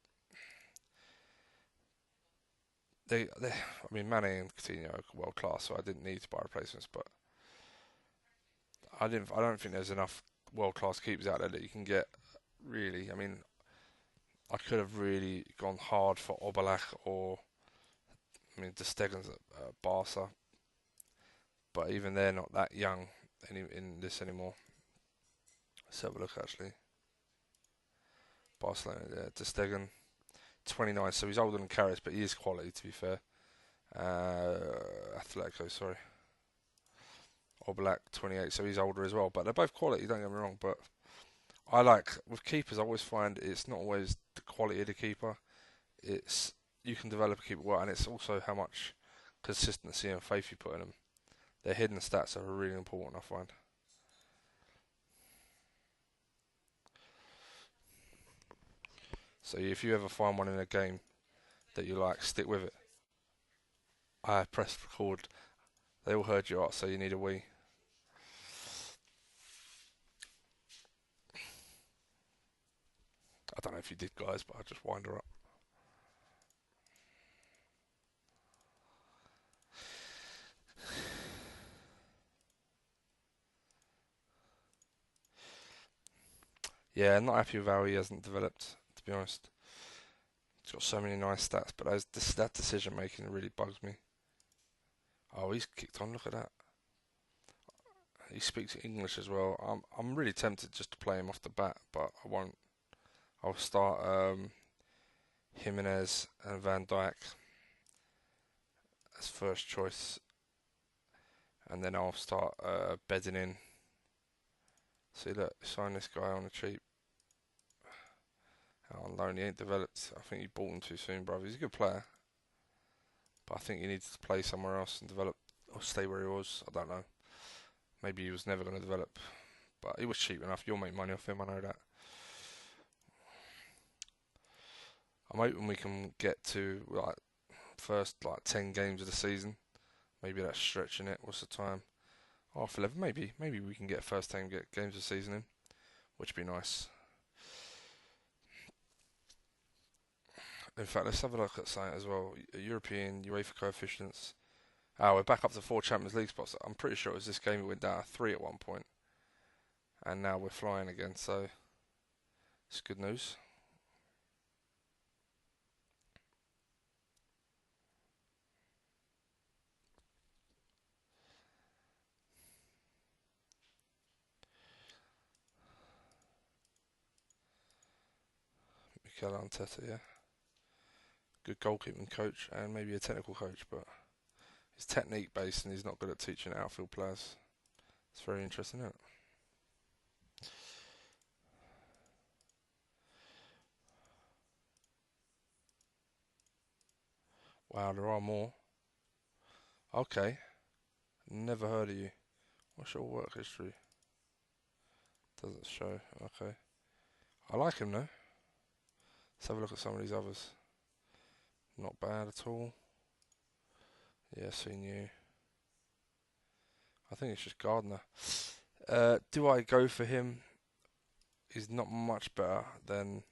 I mean, Mane and Coutinho are world class, so I didn't need to buy replacements, but I don't think there's enough world class keepers out there that you can get. Really, I mean, I could have really gone hard for Obalak or, I mean, De Stegen's at Barca, but even they're not that young in this anymore. Let's have a look actually. Barcelona, yeah, De Stegen, 29, so he's older than Karras, but he is quality to be fair. Atletico, sorry. Oblak, 28, so he's older as well. But they're both quality, don't get me wrong. But I like, with keepers, I always find it's not always the quality of the keeper. It's, you can develop a keeper well, and it's also how much consistency and faith you put in them. Their hidden stats are really important, I find. So if you ever find one in a game that you like, stick with it. I pressed record. They all heard you out, so you need a wee. I don't know if you did, guys, but I just wind her up. Yeah, not happy with how he hasn't developed, to be honest. He's got so many nice stats, but that decision making really bugs me. Oh, he's kicked on. Look at that. He speaks English as well. I'm really tempted just to play him off the bat, but I won't. I'll start Jimenez and Van Dijk as first choice, and then I'll start bedding in. See, look, sign this guy on the cheap. On loan, he ain't developed. I think you bought him too soon, brother. He's a good player, but I think he needs to play somewhere else and develop, or stay where he was. I don't know. Maybe he was never going to develop, but he was cheap enough. You'll make money off him, I know that. I'm hoping we can get to like first like 10 games of the season. Maybe that's stretching it. What's the time? Half 11. Maybe we can get first 10 games of the season in, which would be nice. In fact, let's have a look at something as well. European UEFA coefficients. We're back up to 4 Champions League spots. I'm pretty sure it was this game we went down to 3 at one point, and now we're flying again. So it's good news. Mikel Arteta, yeah, good goalkeeping coach and maybe a technical coach, but he's technique based and he's not good at teaching outfield players. It's very interesting, isn't it? Wow, there are more. Okay, never heard of you. What's your work history? Doesn't show. Okay, I like him though. Let's have a look at some of these others. Not bad at all. Yeah, seen you. I think it's just Gardner. Do I go for him? He's not much better than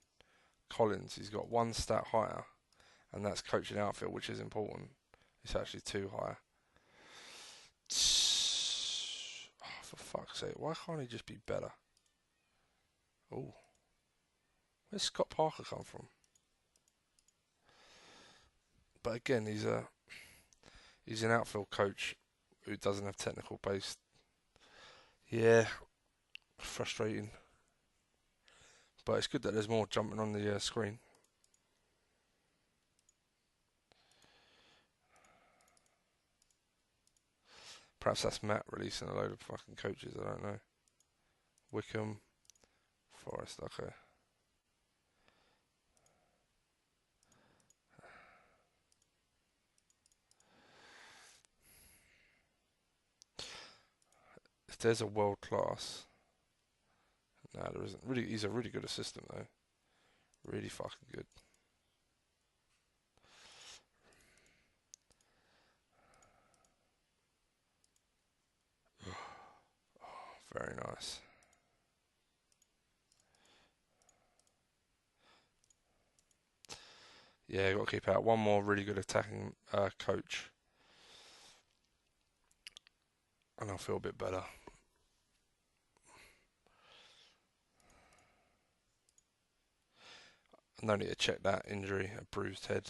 Collins. He's got one stat higher, and that's coaching outfield, which is important. It's actually 2 higher. Oh, for fuck's sake, why can't he just be better? Oh, where's Scott Parker come from? But again, he's an outfield coach who doesn't have technical base. Yeah, frustrating. But it's good that there's more jumping on the screen. Perhaps that's Matt releasing a load of fucking coaches, I don't know. Wickham, Forest, okay. If there's a world class, no, there isn't. Really, he's a really good assistant though. Really fucking good. Very nice. Yeah, got to keep out one more really good attacking coach, and I'll feel a bit better. No need to check that injury, a bruised head.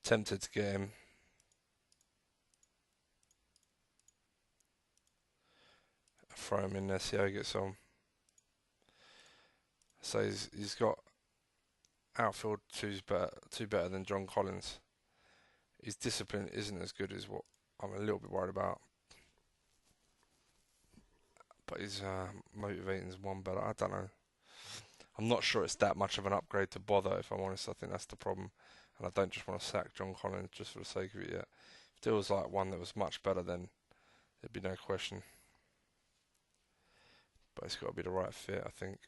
Tempted to get him. Throw him in there, see how he gets on. So he's got outfield two better than John Collins. His discipline isn't as good as what I'm a little bit worried about. But his motivating is one better. I don't know. I'm not sure it's that much of an upgrade to bother, if I'm honest. I think that's the problem. And I don't just want to sack John Collins just for the sake of it yet. If there was like one that was much better, then there'd be no question. But it's got to be the right fit, I think.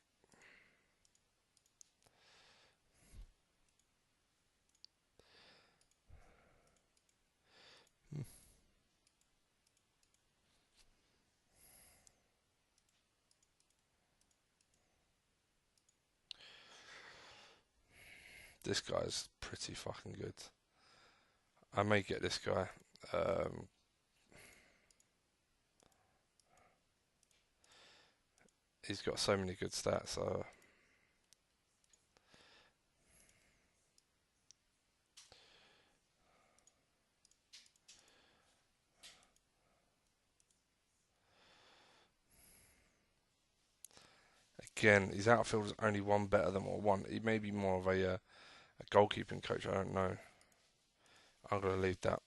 This guy's pretty fucking good. I may get this guy. He's got so many good stats. Again, his outfield is only one better than what one. He may be more of a goalkeeping coach. I don't know. I'm gonna leave that.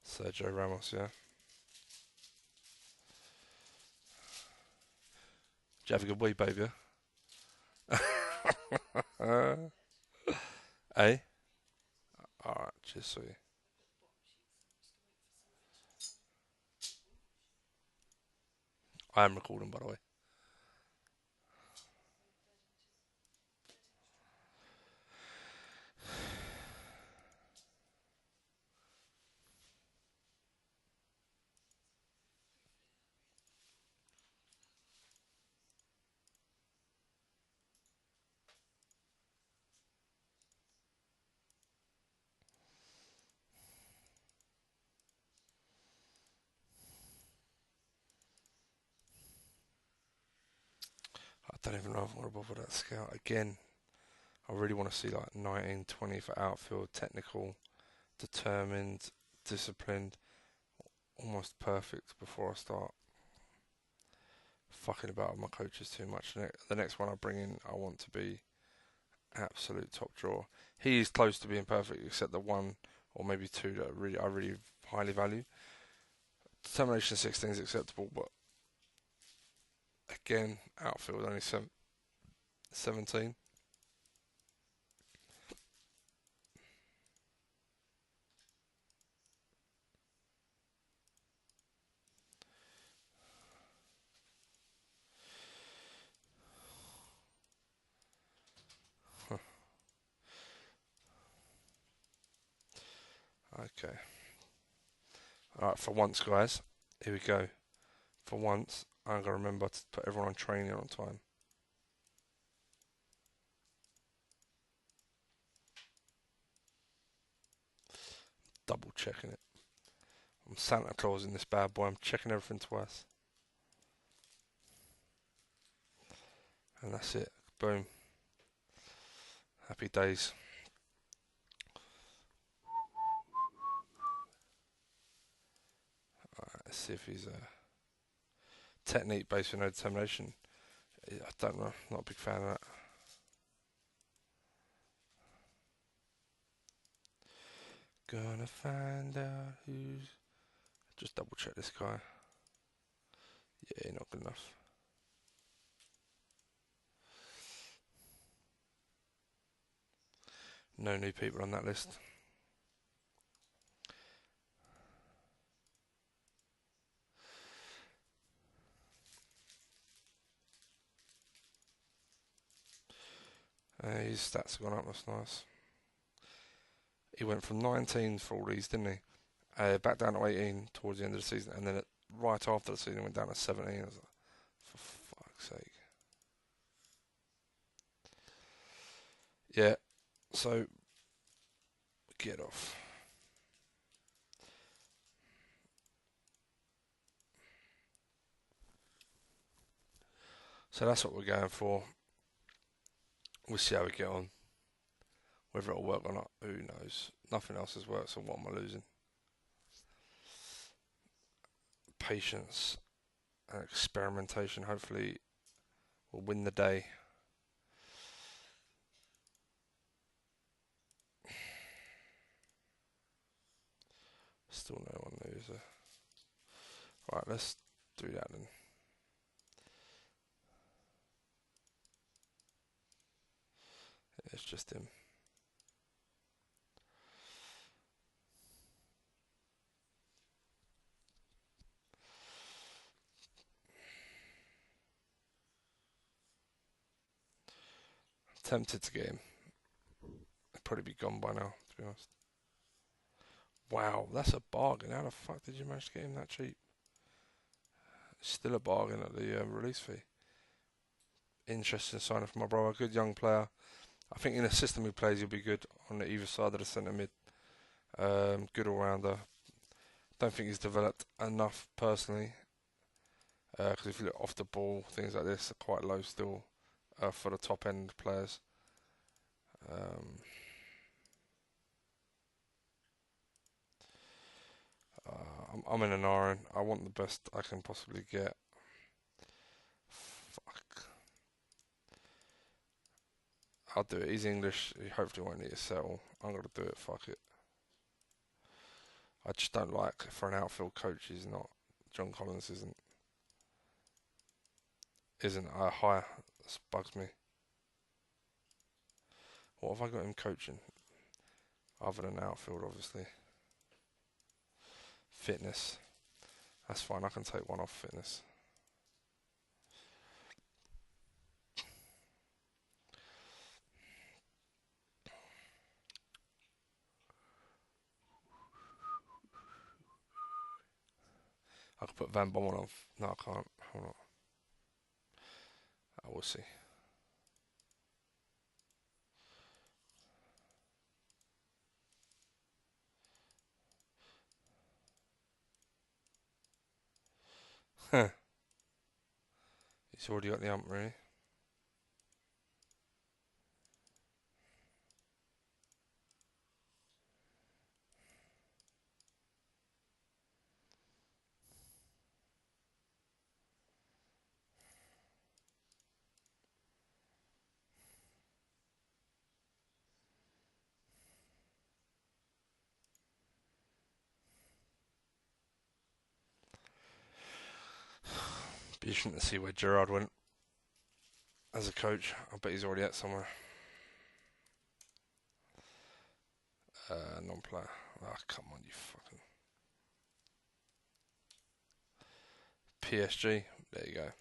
Sergio Ramos, yeah. Did you have a good week, baby? Eh? Alright, cheers, sweetie. I am recording, by the way. I don't even know if I want to bother that scout. Again, I really want to see like 19, 20 for outfield, technical, determined, disciplined, almost perfect before I start fucking about with my coaches too much. The next one I bring in, I want to be absolute top drawer. He is close to being perfect, except the one or maybe two that I really highly value. Determination 16 is acceptable, but again, outfield only 17. Okay. Alright, for once, guys, here we go. For once, I'm going to remember to put everyone on training on time. Double checking it. I'm Santa Claus in this bad boy. I'm checking everything twice. And that's it. Boom. Happy days. Alright, let's see if he's a technique based with no determination. I don't know. Not a big fan of that. Gonna find out who's. Just double check this guy. Yeah, not good enough. No new people on that list. His stats have gone up, that's nice. He went from 19 for all these, didn't he? Back down to 18 towards the end of the season, and then right after the season went down to 17. I was like, for fuck's sake. Yeah, so get off. So that's what we're going for. We'll see how we get on. Whether it'll work or not, who knows? Nothing else has worked, so what am I losing? Patience and experimentation hopefully will win the day. Still no one knows. Right, let's do that then. It's just him. Tempted to get him. He'd probably be gone by now, to be honest. Wow, that's a bargain. How the fuck did you manage to get him that cheap? Still a bargain at the release fee. Interesting signing from my brother. Good young player. I think in the system he plays, he'll be good on the either side of the centre mid. Good all rounder. Don't think he's developed enough personally. Because if you look off the ball, things like this are quite low still for the top end players. I'm in an iron. I want the best I can possibly get. Fuck. I'll do it. He's English. He hopefully won't need to settle. I'm going to do it. Fuck it. I just don't like for an outfield coach. He's not. John Collins isn't high. This bugs me. What have I got him coaching? Other than outfield, obviously. Fitness. That's fine. I can take one off fitness. I could put Van Bommel on. No, I can't. Hold on. I will see. Huh. He's already got the ump, really. Be interesting to see where Gerrard went as a coach. I bet he's already at somewhere. Non-player. Ah, come on, you fucking. PSG. There you go.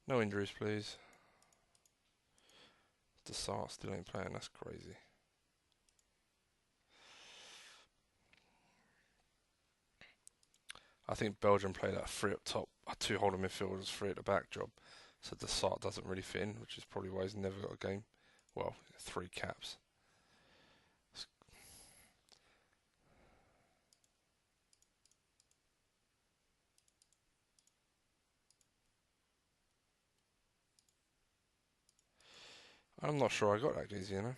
No injuries, please. Desart still ain't playing. That's crazy. I think Belgium play that three up top, two holding midfielders, three at the back job. So Desart doesn't really fit in, which is probably why he's never got a game. Well, 3 caps. I'm not sure I got that easy, you know.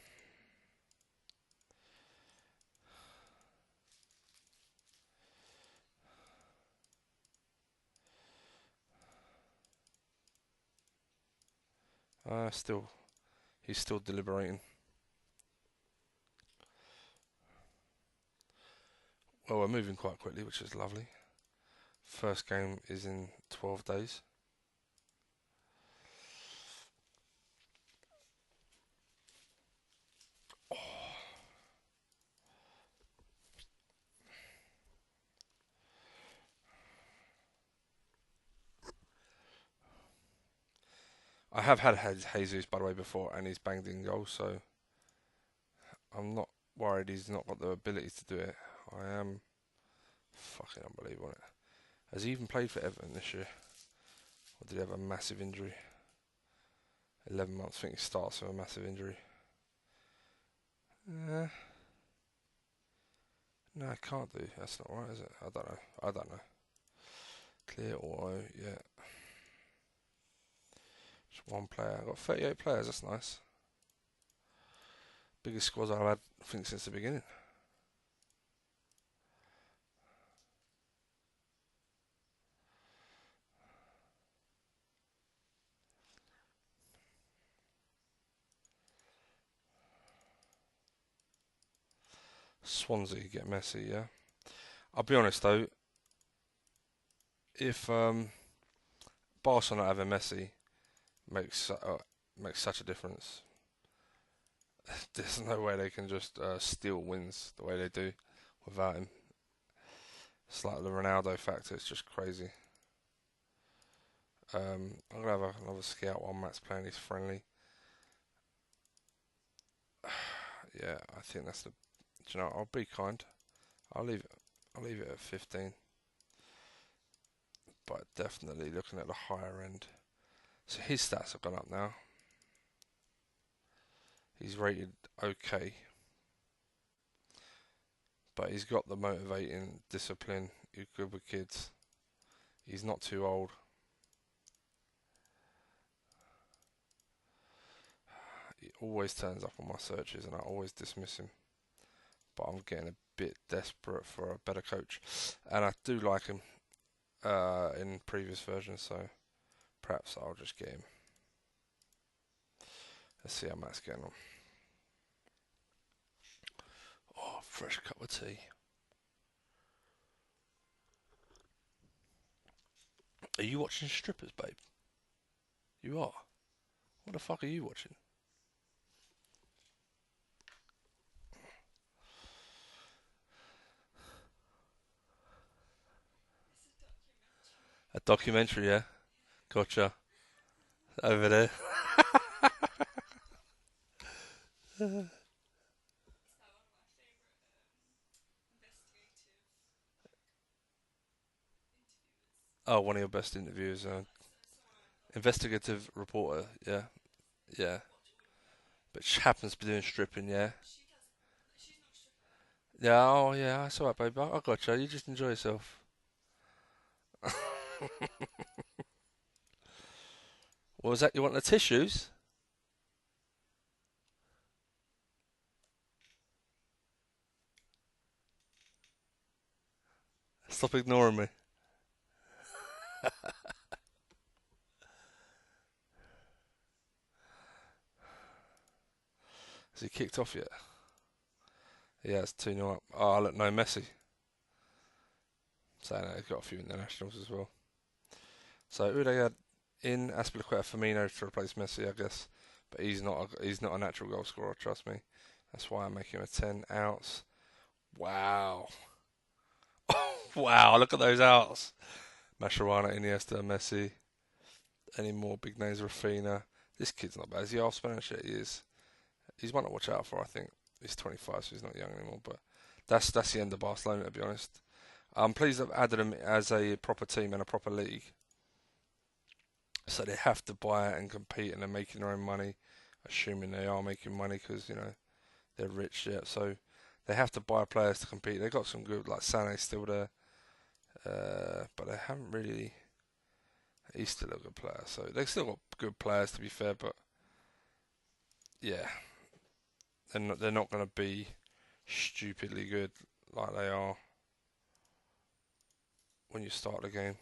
He's still deliberating. Well, we're moving quite quickly, which is lovely. First game is in 12 days. I have had Jesus, by the way, before, and he's banged in goals, so I'm not worried he's not got the ability to do it. I am fucking unbelievable on it. Has he even played for Everton this year? Or did he have a massive injury? 11 months, I think he starts with a massive injury. No, I can't do. That's not right, is it? I don't know. I don't know. Clear auto, yeah. Just one player. I've got 38 players, that's nice. Biggest squad I've had, I think, since the beginning. Swansea get messy, yeah. I'll be honest though, if Barcelona not having Messi makes such a difference. There's no way they can just steal wins the way they do without him. It's like the Ronaldo factor. It's just crazy. I'm gonna have another scout while Matt's playing his friendly. Yeah, I think that's the. Do you know? I'll be kind. I'll leave it. I'll leave it at 15. But definitely looking at the higher end. So his stats have gone up now. He's rated okay, but he's got the motivating discipline. He's good with kids. He's not too old. He always turns up on my searches, and I always dismiss him. But I'm getting a bit desperate for a better coach, and I do like him in previous versions. So perhaps I'll just get him. Let's see how Matt's getting on. Oh, fresh cup of tea. Are you watching strippers, babe? You are? What the fuck are you watching? A documentary, yeah? Gotcha. Over there. Oh, one of your best interviews. Investigative reporter, yeah. Yeah. But she happens to be doing stripping, yeah. Yeah, oh yeah, that's alright, babe. I gotcha. You just enjoy yourself. What was that? You want the tissues? Stop ignoring me. Has he kicked off yet? Yeah, it's 2-0 up. Oh, look, no Messi. So no, he's got a few internationals as well. So who they had in Aspilicueta Firmino to replace Messi, I guess. But he's not a natural goal scorer, trust me. That's why I'm making him a 10 outs. Wow. Wow, look at those outs. Mascherano, Iniesta, Messi. Any more big names? Rafinha. This kid's not bad. Is he half Spanish? Yeah, he is. He's one to watch out for, I think. He's 25, so he's not young anymore. But that's the end of Barcelona, to be honest. I'm pleased I've added them as a proper team and a proper league. So they have to buy it and compete, and they're making their own money, assuming they are making money because, they're rich, yeah. So they have to buy players to compete. They've got some good, like Sané's still there, but they haven't really. He's still a good player, so they've still got good players to be fair, but yeah, they're not going to be stupidly good like they are when you start the game.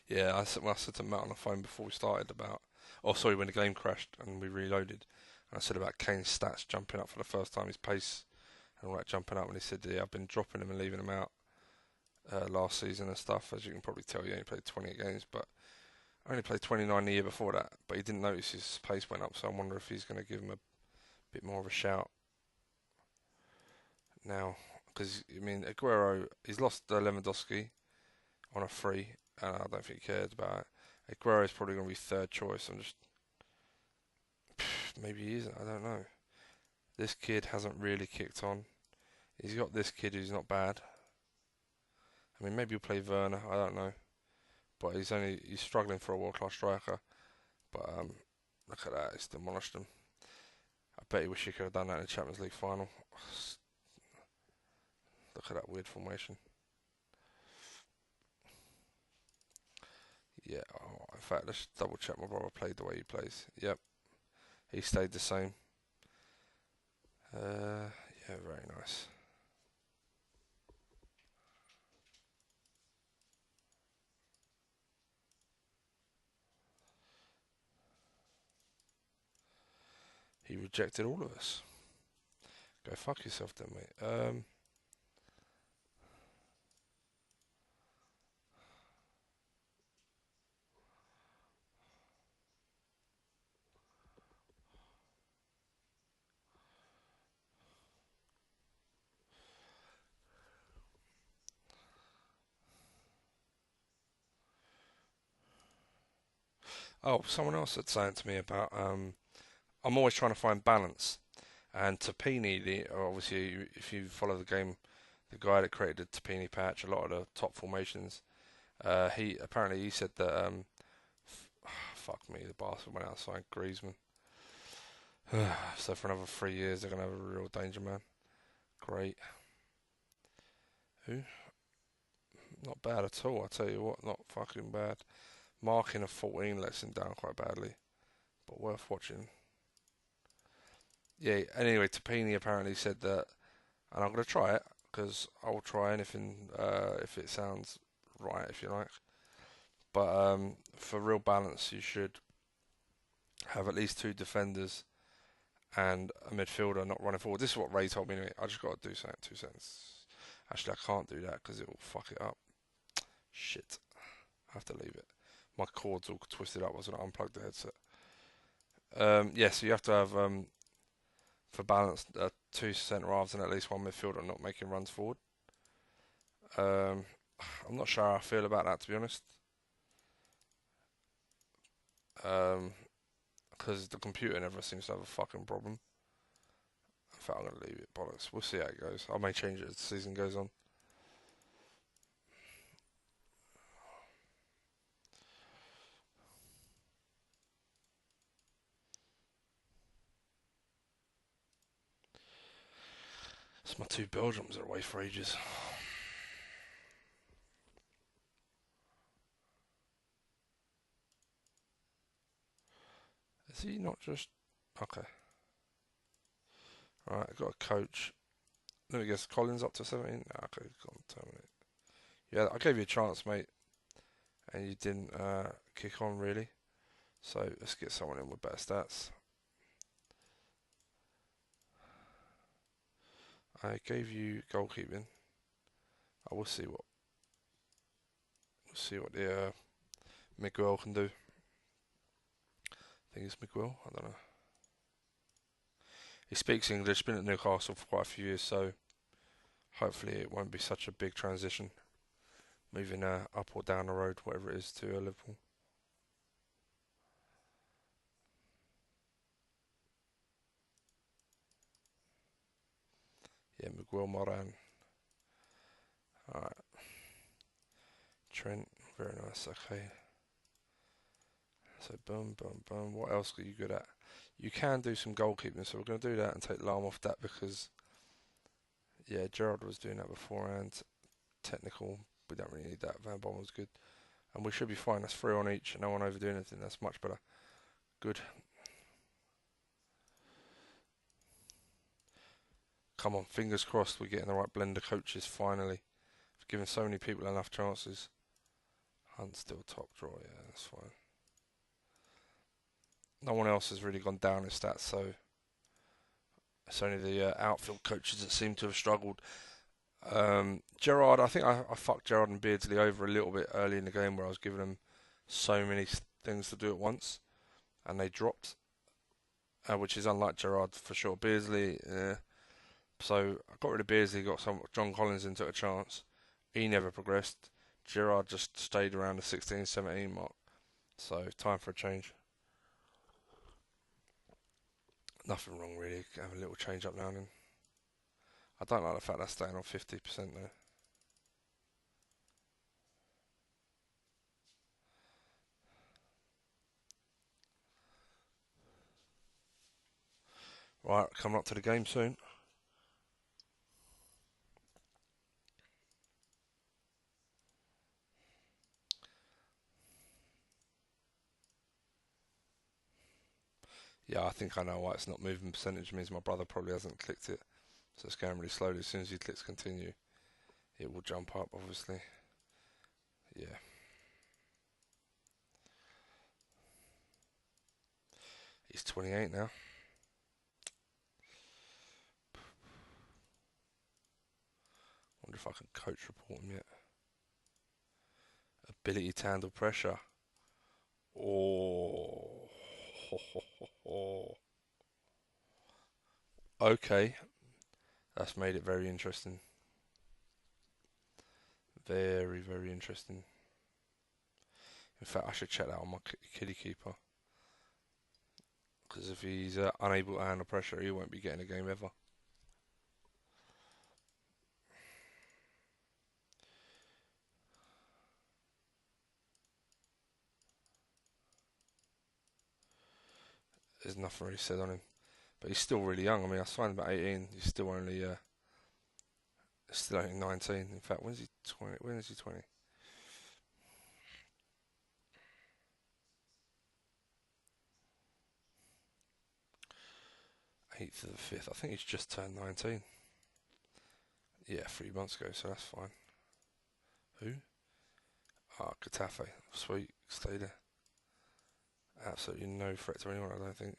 Yeah, I said to Matt on the phone before we started about, oh sorry, when the game crashed and we reloaded, and I said about Kane's stats jumping up for the first time, his pace and all that jumping up, and he said, yeah, I've been dropping him and leaving him out last season and stuff. As you can probably tell, he only played 20 games, but I only played 29 the year before that, but he didn't notice his pace went up, so I wonder if he's going to give him a bit more of a shout now. Because, I mean, Aguero, he's lost Lewandowski on a free, and I don't think he cares about it. Aguero is probably going to be third choice. Maybe he isn't, I don't know. This kid hasn't really kicked on. He's got this kid who's not bad. I mean, maybe he'll play Werner, I don't know. But he's struggling for a world-class striker. But look at that, he's demolished them. I bet he wish he could have done that in the Champions League final. Look at that weird formation. Yeah, in fact, let's double check my brother played the way he plays. Yep, he stayed the same. Yeah, very nice. He rejected all of us. Go fuck yourself then, mate. Oh, someone else had saying to me about I'm always trying to find balance. And Tapini, obviously, if you follow the game, the guy that created the Tapini patch, a lot of the top formations, he said that fuck me, the Barca went outside Griezmann. So for another 3 years, they're gonna have a real danger man. Great. Who? Not bad at all. I tell you what, not fucking bad. Marking of 14 lets him down quite badly, but worth watching. Yeah. Anyway, Tapini apparently said that, and I'm gonna try it because I will try anything if it sounds right, if you like. But for real balance, you should have at least two defenders and a midfielder not running forward. This is what Ray told me anyway. I just got to do something. 2 seconds. Actually, I can't do that because it will fuck it up. Shit. I have to leave it. My cord's all twisted up. I was going to unplug the headset. Yeah, so you have to have, for balance, two centre halves and at least one midfielder not making runs forward. I'm not sure how I feel about that, to be honest. Because the computer never seems to have a fucking problem. In fact, I'm going to leave it, bollocks. We'll see how it goes. I may change it as the season goes on. It's my two Belgiums are away for ages. Is he not just... Okay. Alright, I've got a coach. Let me guess, Collins up to 17? Okay, go on, terminate. Yeah, I gave you a chance, mate. And you didn't kick on, really. So, let's get someone in with better stats. I gave you goalkeeping. I will see what... We'll see what the Miguel can do. I think it's Miguel, I don't know. He speaks English, been at Newcastle for quite a few years, so hopefully it won't be such a big transition moving up or down the road, whatever it is, to Liverpool. Yeah, Miguel Moran. Alright. Trent, very nice, okay. So boom, boom, boom. What else are you good at? You can do some goalkeeping, so we're going to do that and take Lam off that because, yeah, Gerrard was doing that beforehand. Technical, we don't really need that. Van Bommel was good. And we should be fine. That's 3 on each. No one overdoing anything. That's much better. Good. Come on, fingers crossed we're getting the right blend of coaches finally. We've given so many people enough chances. Hunt's still top draw, yeah, that's fine. No one else has really gone down in stats, so it's only the outfield coaches that seem to have struggled. Gerrard, I think I fucked Gerrard and Beardsley over a little bit early in the game where I was giving them so many things to do at once, and they dropped. which is unlike Gerrard for sure. Beardsley, so I got rid of Beardsley, got some John Collins and took a chance. He never progressed. Gerrard just stayed around the 16, 17 mark. So time for a change. Nothing wrong really. Have a little change up now and then. I don't like the fact that's staying on 50% there. Right, coming up to the game soon. Yeah, I think I know why it's not moving. Percentage means my brother probably hasn't clicked it. So it's going really slowly. As soon as he clicks continue, it will jump up, obviously. Yeah. He's 28 now. Wonder if I can coach report him yet. Ability to handle pressure. Oh. Okay. That's made it very interesting. Very, very interesting. In fact, I should check that on my kiddie keeper. Because if he's unable to handle pressure, he won't be getting a game ever. There's nothing really said on him. But he's still really young. I mean, I signed him at 18. He's still only 19. In fact, when is he 20? When is he 20? 8th of the 5th. I think he's just turned 19. Yeah, 3 months ago, so that's fine. Who? Ah, Getafe. Sweet. Stay there. Absolutely no threat to anyone, I don't think.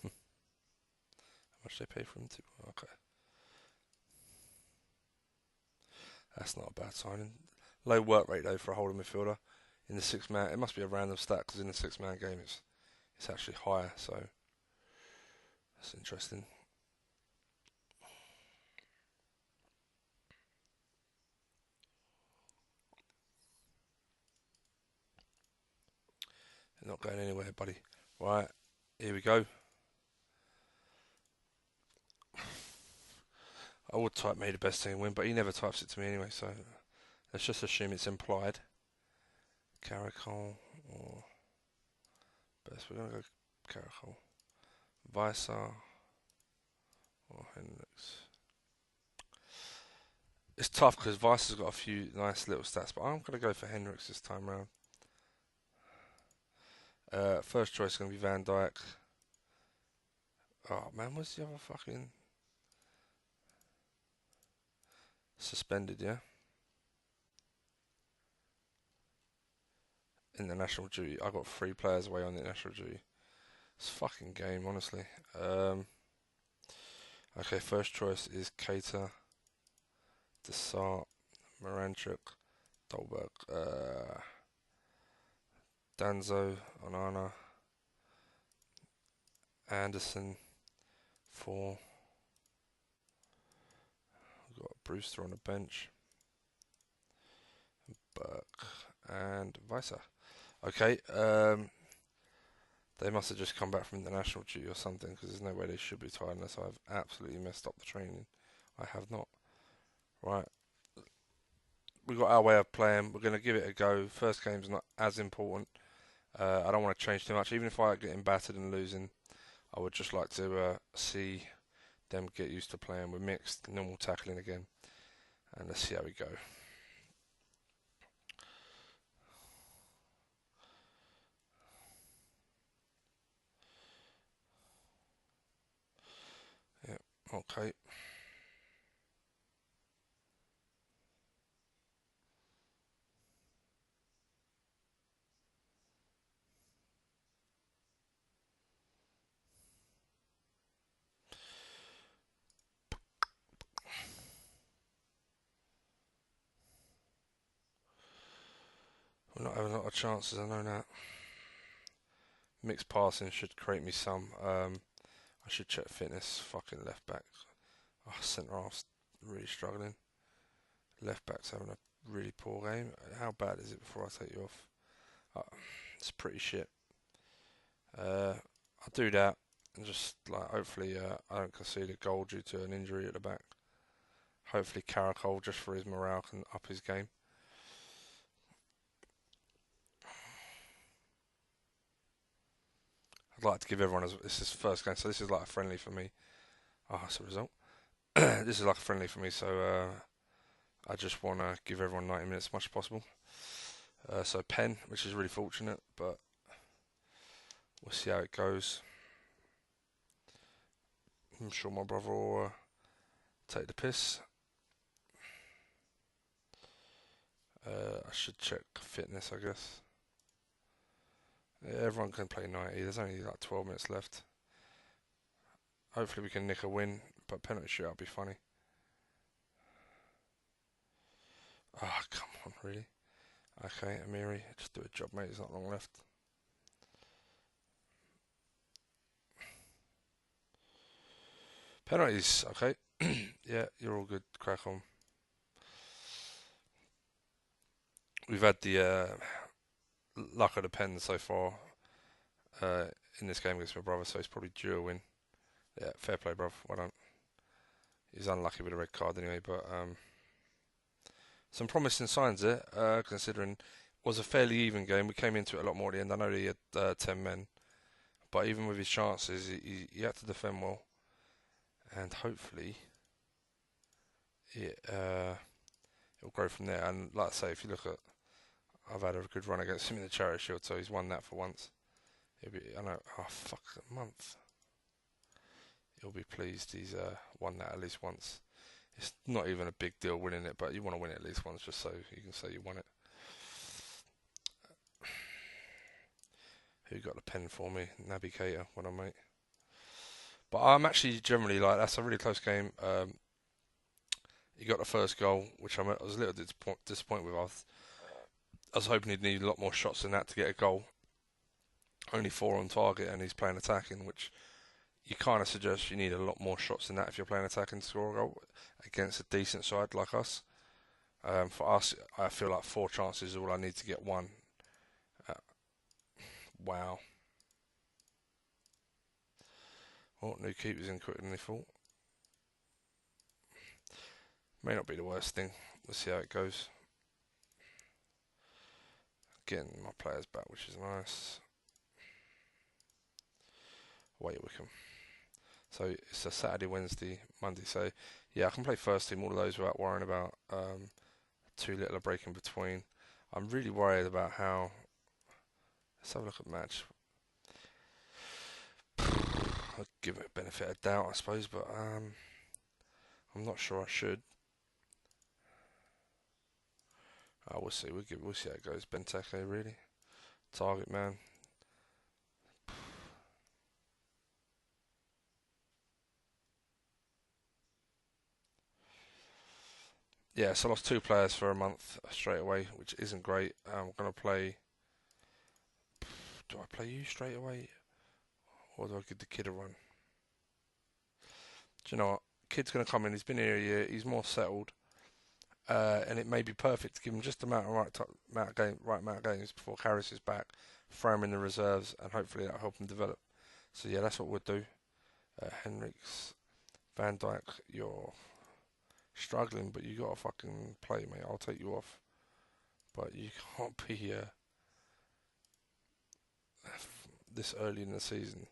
How much they pay for him to? Okay. That's not a bad signing. Low work rate though for a holding midfielder in the 6-man. It must be a random stat because in the 6-man game it's actually higher. So that's interesting. They're not going anywhere, buddy. Right, here we go. I would type me the best team win, but he never types it to me anyway, so let's just assume it's implied. Caracol or best. We're gonna go Caracol. Visa or Hendricks. It's tough because Vice has got a few nice little stats, but I'm gonna go for Hendricks this time round. First choice is gonna be Van Dijk. Oh man, where's the other fucking suspended? Yeah, international duty. I got 3 players away on the international duty. It's a fucking game, honestly. Okay, first choice is Keita, Desart, Moranchuk, Dolberg, Danzo, Onana, Anderson, 4. We've got Brewster on the bench, Burke, and Visa. Okay, they must have just come back from international duty or something because there's no way they should be tired unless I've absolutely messed up the training. I have not. Right, we've got our way of playing. We're going to give it a go. First game's not as important. I don't want to change too much. Even if I get getting battered and losing, I would just like to see them get used to playing with mixed, normal tackling again. And let's see how we go. Yeah, okay. a lot of chances, I know that. Mixed passing should create me some. I should check fitness. Fucking left back. Oh, centre half's really struggling. Left back's having a really poor game. How bad is it before I take you off? It's pretty shit. I'll do that and just like hopefully I don't concede a goal due to an injury at the back. Hopefully Caracol, just for his morale, can up his game. I'd like to give everyone, this is first game, so this is like a friendly for me. Oh, that's a result. This is like a friendly for me, so I just want to give everyone 90 minutes as much as possible. So pen, which is really fortunate, but we'll see how it goes. I'm sure my brother will take the piss. I should check fitness, I guess. Yeah, everyone can play 90. There's only like 12 minutes left. Hopefully we can nick a win, but penalty shootout would be funny. Ah, oh, come on, really? Okay, Amiri, just do a job, mate. There's not long left. Penalties, okay. Yeah, you're all good. Crack on. We've had the luck of the pen so far in this game against my brother, so he's probably due a win. Yeah, fair play, bruv. Well done. He's unlucky with a red card anyway, but some promising signs there, considering it was a fairly even game. We came into it a lot more at the end. I know he had 10 men, but even with his chances, he had to defend well. And hopefully it'll grow from there. And like I say, if you look at, I've had a good run against him in the Charity Shield, so he's won that for once. I know, oh fuck, a month. He'll be pleased he's won that at least once. It's not even a big deal winning it, but you want to win it at least once just so you can say you won it. Who got the pen for me? Navigator, what on, mate? But I'm actually generally like, that's a really close game. He got the first goal, which I was a little disappointed with. I was hoping he'd need a lot more shots than that to get a goal. Only 4 on target, and he's playing attacking, which you kind of suggest you need a lot more shots than that if you're playing attacking to score a goal against a decent side like us. For us, I feel like 4 chances is all I need to get 1. Wow. Oh, new keeper's in quicker than they thought. May not be the worst thing. Let's see how it goes. Getting my players back, which is nice. Wait, Wickham. So it's a Saturday, Wednesday, Monday. So yeah, I can play first team all of those without worrying about too little a break in between. I'm really worried about how. Let's have a look at match. I'd give it a benefit of doubt, I suppose, but I'm not sure I should. We'll see. We'll see how it goes. Benteke, really. Target man. Yeah, so I lost 2 players for a month straight away, which isn't great. I'm going to play. Do I play you straight away? Or do I give the kid a run? Do you know what? Kid's going to come in. He's been here a year. He's more settled. And it may be perfect to give him just the right amount of games before Harris is back. Throw him in the reserves, and hopefully that'll help him develop. So yeah, that's what we'll do. Henriks, Van Dijk, you're struggling, but you got to fucking play, mate. I'll take you off, but you can't be this early in the season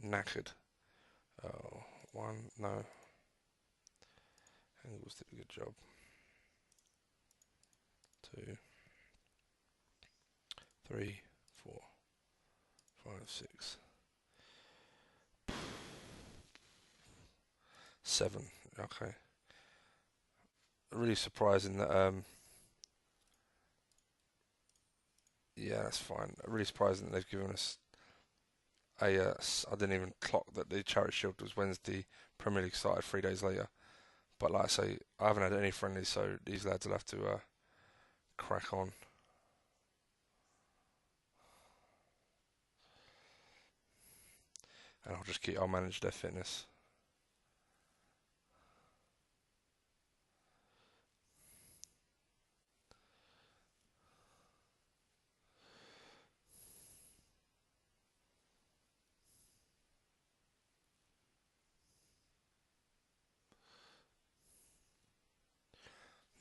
knackered. One, no. Engels did a good job. 2, 3, 4, 5, 6, 7. Okay. Really surprising that. Yeah, that's fine. Really surprising that they've given us I didn't even clock that the Charity Shield was Wednesday. Premier League started 3 days later. But like I say, I haven't had any friendlies, so these lads will have to crack on. and I'll manage their fitness.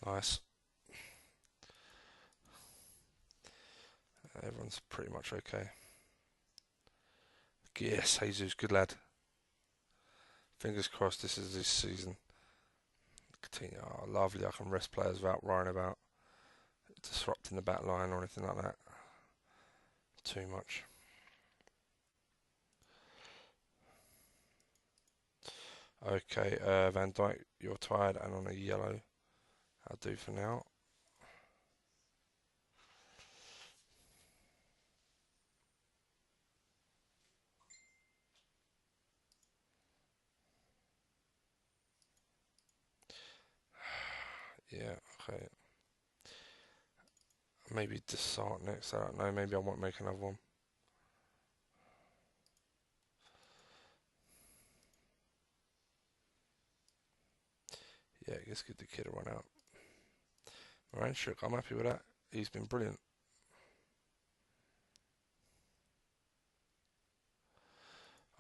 Nice. Everyone's pretty much okay. Yes, Jesus, good lad. Fingers crossed this is this season. Continue. Oh, lovely. I can rest players without worrying about disrupting the back line or anything like that. Too much. Okay, Van Dijk, you're tired and on a yellow. I'll do for now. Yeah, okay. Maybe Desart next. I don't know. Maybe I won't make another one. Yeah, let's give the kid a run out. Moranchuk, I'm happy with that. He's been brilliant.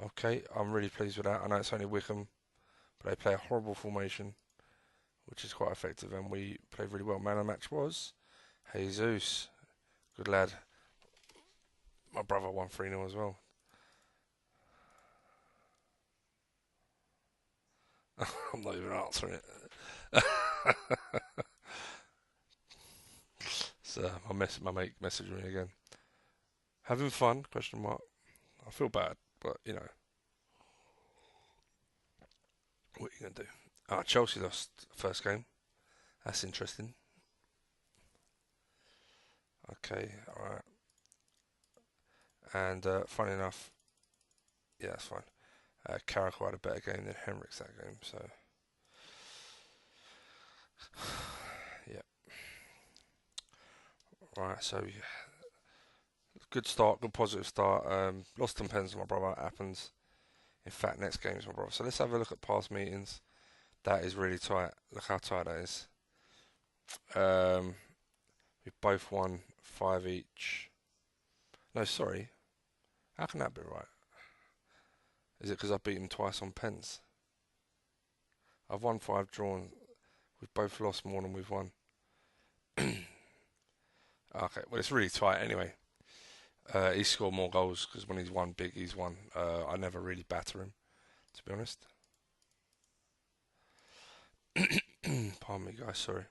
Okay, I'm really pleased with that. I know it's only Wickham, but they play a horrible formation, which is quite effective, and we played really well. Man of the match was Jesus. Good lad. My brother won 3-0 as well. I'm not even answering it. So my mate messaged me again. Having fun? Question mark. I feel bad, but you know, what are you gonna do? Chelsea lost first game. That's interesting. Okay, all right. And funny enough, yeah, that's fine. Carrick had a better game than Henrik's that game, so yeah. Right, so yeah, good start, good positive start. Lost on pens, my brother. Happens. In fact, next game is my brother. So let's have a look at past meetings. That is really tight. Look how tight that is. We both won 5 each. No, sorry. How can that be right? Is it because I beat him twice on pens? I've won 5, drawn. We've both lost more than we've won. Okay, well, it's really tight anyway. He's scored more goals because when he's won big, he's won. I never really batter him, to be honest. Pardon me, guys, sorry.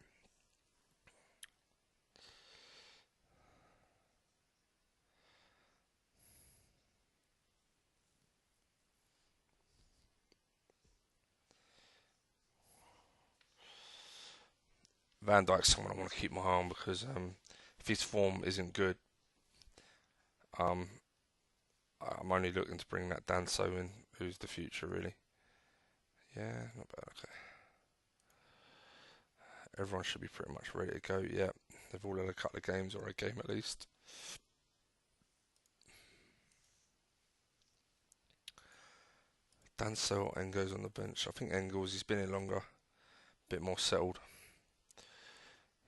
Van Dijk's someone I want to keep my eye on because if his form isn't good, um, I'm only looking to bring that Danso in, who's the future, really. Yeah, not bad. Okay. Everyone should be pretty much ready to go. Yeah, they've all had a couple of games or a game at least. Danso Engo's on the bench. I think Engels, he's been in longer, a bit more settled.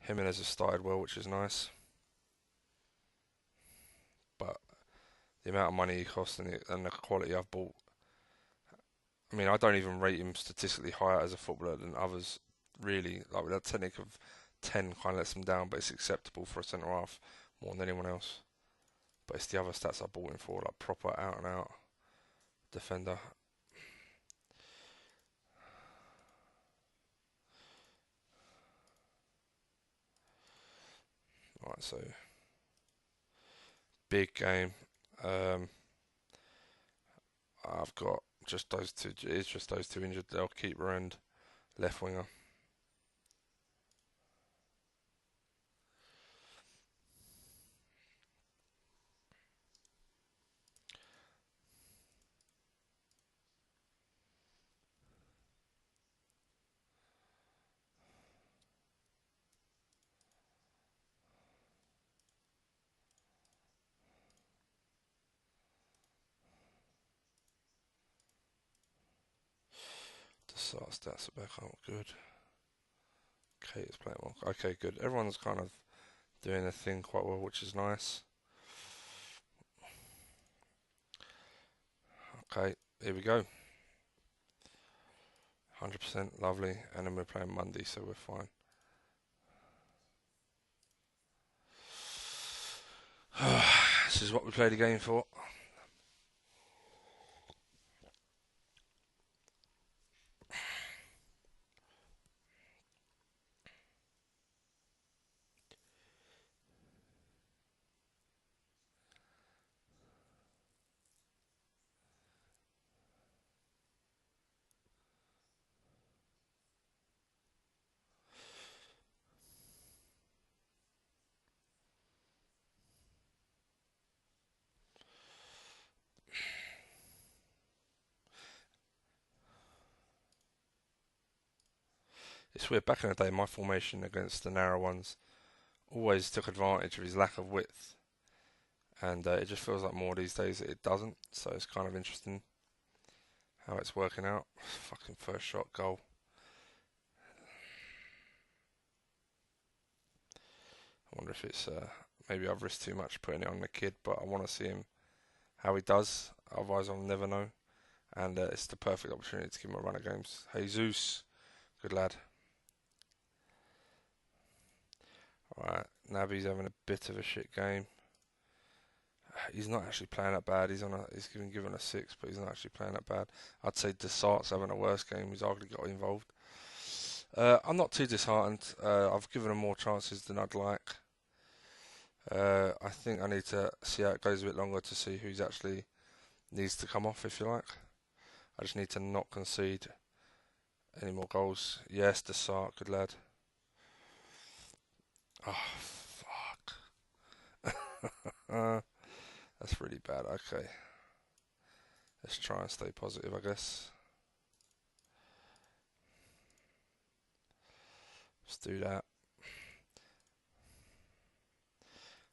Jimenez has started well, which is nice. But the amount of money he costs and the quality I've bought, I mean, I don't even rate him statistically higher as a footballer than others, really. Like, with that technique of 10 kind of lets him down, but it's acceptable for a centre half more than anyone else. But it's the other stats I bought him for, like proper out and out defender. Right, so big game. Um, I've got just those two. It's just those two injured. They'll keeper and left winger. Desart stats are back up. Good. Kate is playing well. Okay, good. Everyone's kind of doing their thing quite well, which is nice. Okay, here we go. 100% lovely. And then we're playing Monday, so we're fine. This is what we played the game for. It's weird. Back in the day, my formation against the narrow ones always took advantage of his lack of width. And it just feels like more these days that it doesn't. So it's kind of interesting how it's working out. Fucking first shot goal. I wonder if it's maybe I've risked too much putting it on the kid, but I want to see him how he does. Otherwise, I'll never know. And it's the perfect opportunity to give him a run of games. Jesus, good lad. Alright, Naby's having a bit of a shit game. He's not actually playing that bad. He's been given a 6, but he's not actually playing that bad. I'd say Desart's having a worse game. He's hardly got involved. I'm not too disheartened. I've given him more chances than I'd like. I think I need to see how it goes a bit longer to see who's actually needs to come off, if you like. I just need to not concede any more goals. Yes, Desart, good lad. Oh, fuck. That's really bad. Okay. Let's try and stay positive, I guess. Let's do that.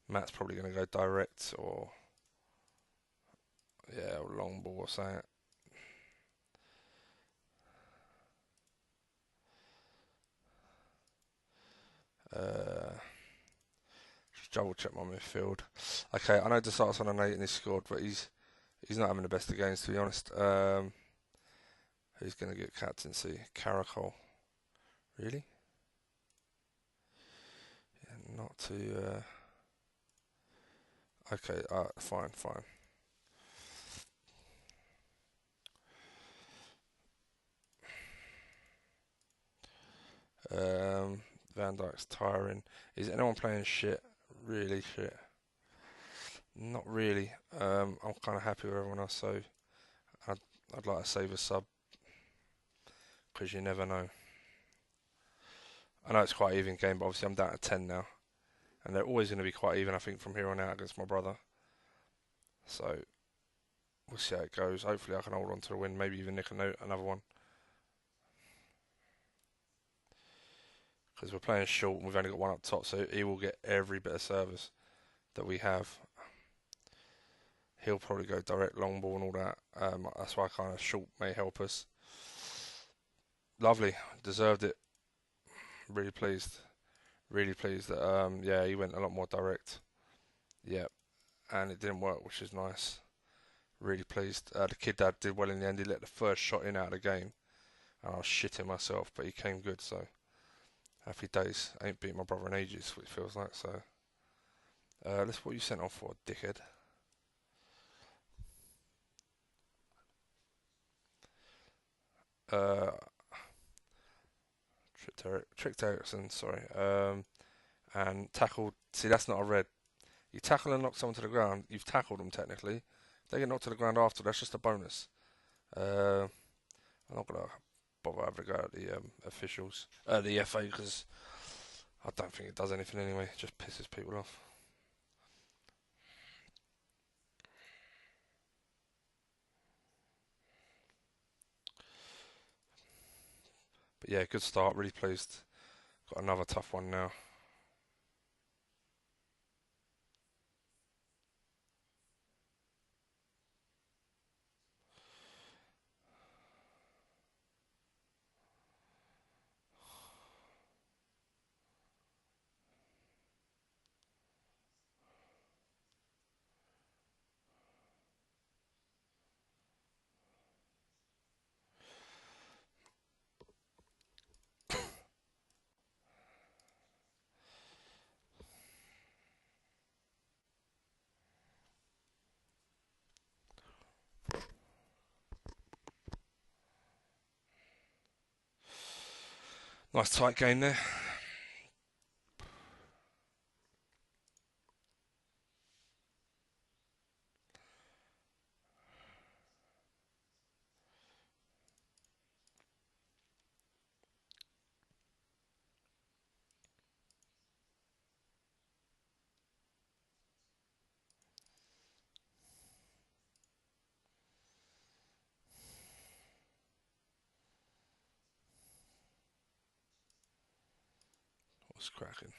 Matt's probably going to go direct or, yeah, or long ball or something. Just double check my midfield. Okay, I know Desart's on an 8 and he's scored, but he's not having the best of games, to be honest. Who's going to get captaincy? Caracol. Really? Yeah, not too... Okay, fine. Van Dijk's tiring. Is anyone playing shit? Really shit? Not really. I'm kind of happy with everyone else, so I'd like to save a sub because you never know. I know it's quite an even game, but obviously I'm down to 10 now, and they're always going to be quite even, I think, from here on out against my brother. So we'll see how it goes. Hopefully I can hold on to the win, maybe even nick another one. Because we're playing short and we've only got one up top, so he will get every bit of service that we have. He'll probably go direct long ball and all that. That's why kind of short may help us. Lovely, deserved it. Really pleased that yeah, he went a lot more direct. Yeah, and it didn't work, which is nice. Really pleased. The kid dad did well in the end. He let the first shot in out of the game, and I was shitting myself, but he came good. So happy days. I ain't beat my brother in ages, what it feels like. So that's what you sent off for, dickhead. Tricked Ericsson, sorry. And tackled. See, that's not a red. You tackle and knock someone to the ground. You've tackled them technically. They get knocked to the ground after. That's just a bonus. I'm not gonna bother having to go at the officials, the FA, because I don't think it does anything anyway. It just pisses people off. But yeah, good start. Really pleased. Got another tough one now. Nice tight game there. What's cracking?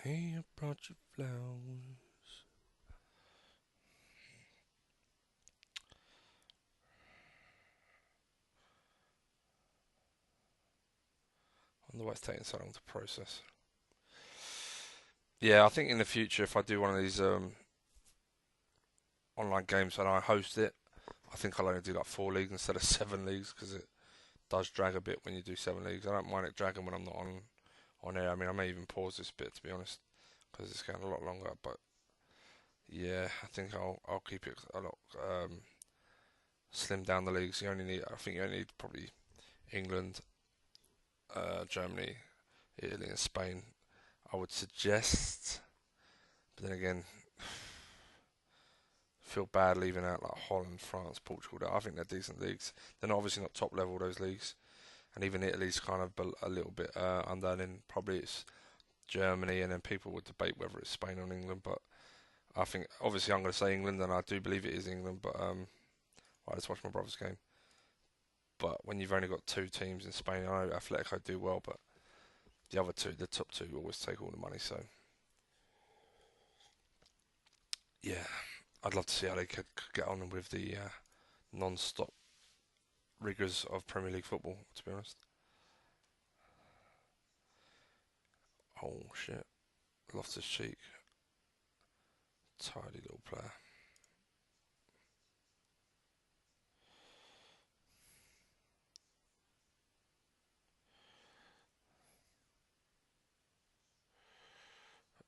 Hey, I brought you flowers. I wonder why it's taking so long to process. Yeah, I think in the future, if I do one of these online games and I host it, I think I'll only do like 4 leagues instead of 7 leagues because it does drag a bit when you do 7 leagues. I don't mind it dragging when I'm not on air. I mean, I may even pause this bit to be honest because it's getting a lot longer. But yeah, I think I'll keep it a lot slim down the leagues. I think you only need probably England, Germany, Italy, and Spain. I would suggest, but then again, feel bad leaving out like Holland, France, Portugal. I think they're decent leagues. They're not obviously not top level those leagues, and even Italy's kind of a little bit under. And then probably it's Germany, and then people would debate whether it's Spain or England. But I think obviously I'm going to say England, and I do believe it is England. But I just watched my brother's game. But when you've only got two teams in Spain, I know Atletico do well, but the other two, the top two, always take all the money. So yeah, I'd love to see how they could get on with the non-stop rigours of Premier League football. To be honest. Oh shit, Loftus Cheek, tidy little player.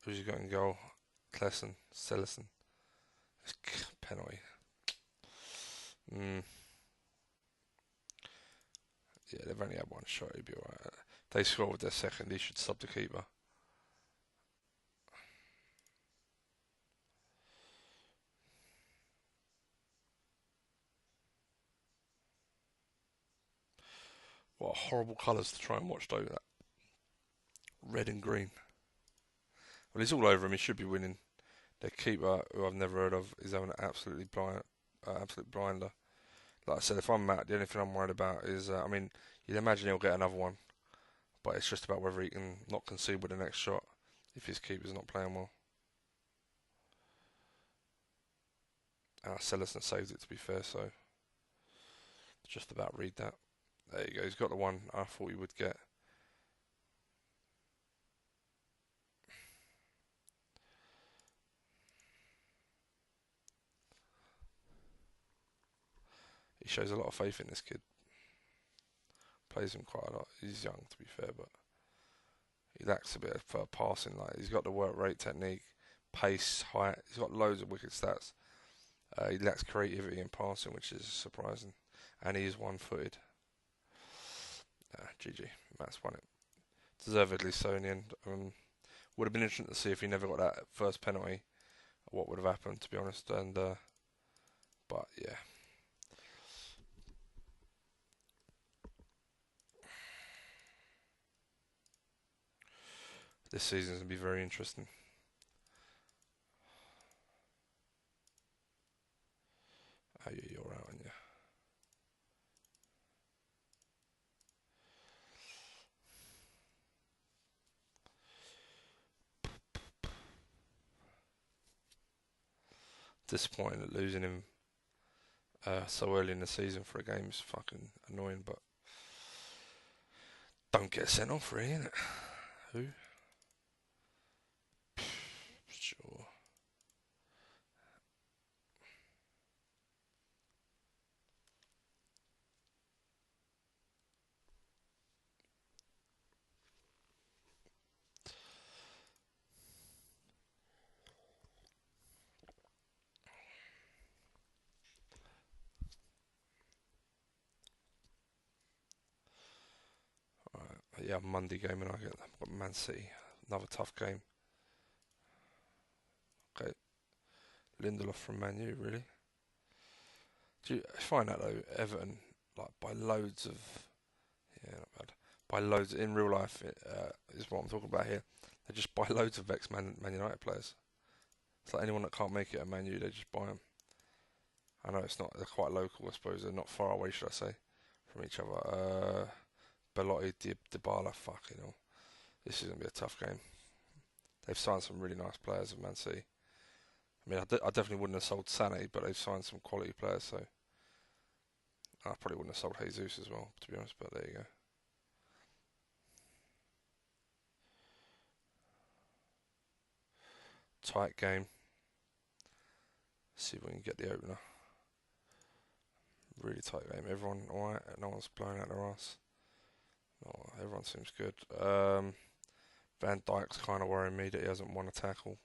Who's he got in goal? Klesen, Cellison. Penalty. Mm, yeah, they've only had one shot. He'd be alright. If they score with their second, he should sub the keeper. What horrible colours to try and watch though. That red and green. Well, he's all over him. He should be winning. Their keeper, who I've never heard of, is having an absolute blinder. Like I said, if I'm Matt, the only thing I'm worried about is, I mean, you'd imagine he'll get another one, but it's just about whether he can not concede with the next shot if his keeper's not playing well. Cellison saved it to be fair, so just about read that. There you go. He's got the one I thought he would get. He shows a lot of faith in this kid. Plays him quite a lot. He's young to be fair, but he lacks a bit of passing. Like he's got the work rate, technique, pace, height. He's got loads of wicked stats. He lacks creativity in passing, which is surprising, and he is one-footed. GG, Matt's won it deservedly so in the end. Would have been interesting to see if he never got that first penalty, what would have happened to be honest. And but yeah, this season's gonna be very interesting. Oh yeah, you're out, aren't you? Disappointed at losing him so early in the season for a game is fucking annoying, but don't get sent off, really, innit? Who? Sure. Right. Yeah, Monday game, and I've got Man City. Another tough game. Okay, Lindelof from Man U, really. Do you find that though? Everton, like by loads of, yeah, not bad. By loads in real life is what I'm talking about here. They just buy loads of Man United players. It's like anyone that can't make it at Man U, they just buy them. I know it's not. They're quite local, I suppose. They're not far away, should I say, from each other. Belotti, Dybala, fucking hell. This is gonna be a tough game. They've signed some really nice players at Man City. I mean, I definitely wouldn't have sold Sané, but they've signed some quality players, so I probably wouldn't have sold Jesus as well, to be honest. But there you go. Tight game. See if we can get the opener. Really tight game. Everyone alright? No one's blowing out their ass. No, everyone seems good. Van Dijk's kind of worrying me that he hasn't won a tackle.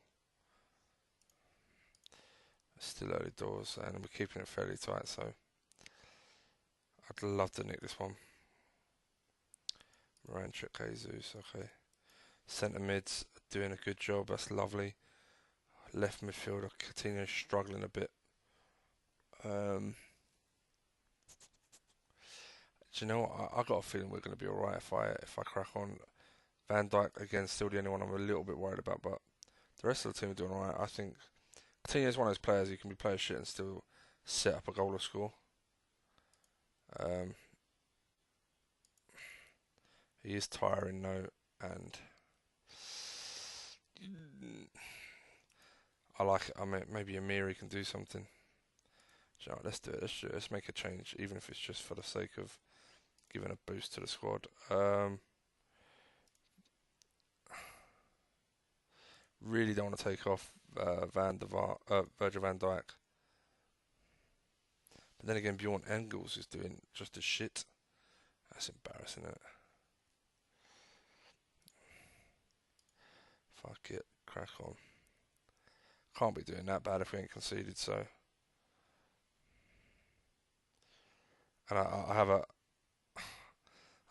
Still early doors, and we're keeping it fairly tight, so I'd love to nick this one. Moranchuk, Jesus, okay. Centre mids doing a good job, that's lovely. Left midfielder, Coutinho's struggling a bit. Do you know what? I got a feeling we're going to be alright if I crack on. Van Dijk again, still the only one I'm a little bit worried about, but the rest of the team are doing alright. I think Coutinho's one of those players you can be playing shit and still set up a goal or score. He is tiring though, and I like it. I mean, maybe Amiri can do something. Do you know what, let's do it. Let's make a change, even if it's just for the sake of giving a boost to the squad. Really don't want to take off Virgil van Dijk. But then again, Bjorn Engels is doing just as shit. That's embarrassing, isn't it? Fuck it, crack on. Can't be doing that bad if we ain't conceded, so. And I have a, I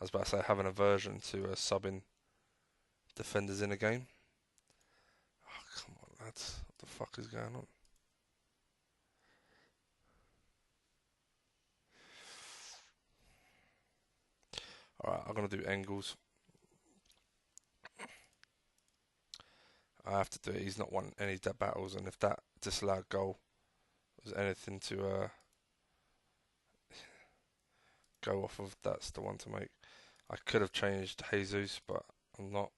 was about to say, I have an aversion to subbing defenders in a game. Oh, come on, lads. What the fuck is going on? Alright, I'm going to do Engels. I have to do it. He's not won any battles, and if that disallowed goal was anything to go off of, that's the one to make. I could have changed Jesus, but I'm not.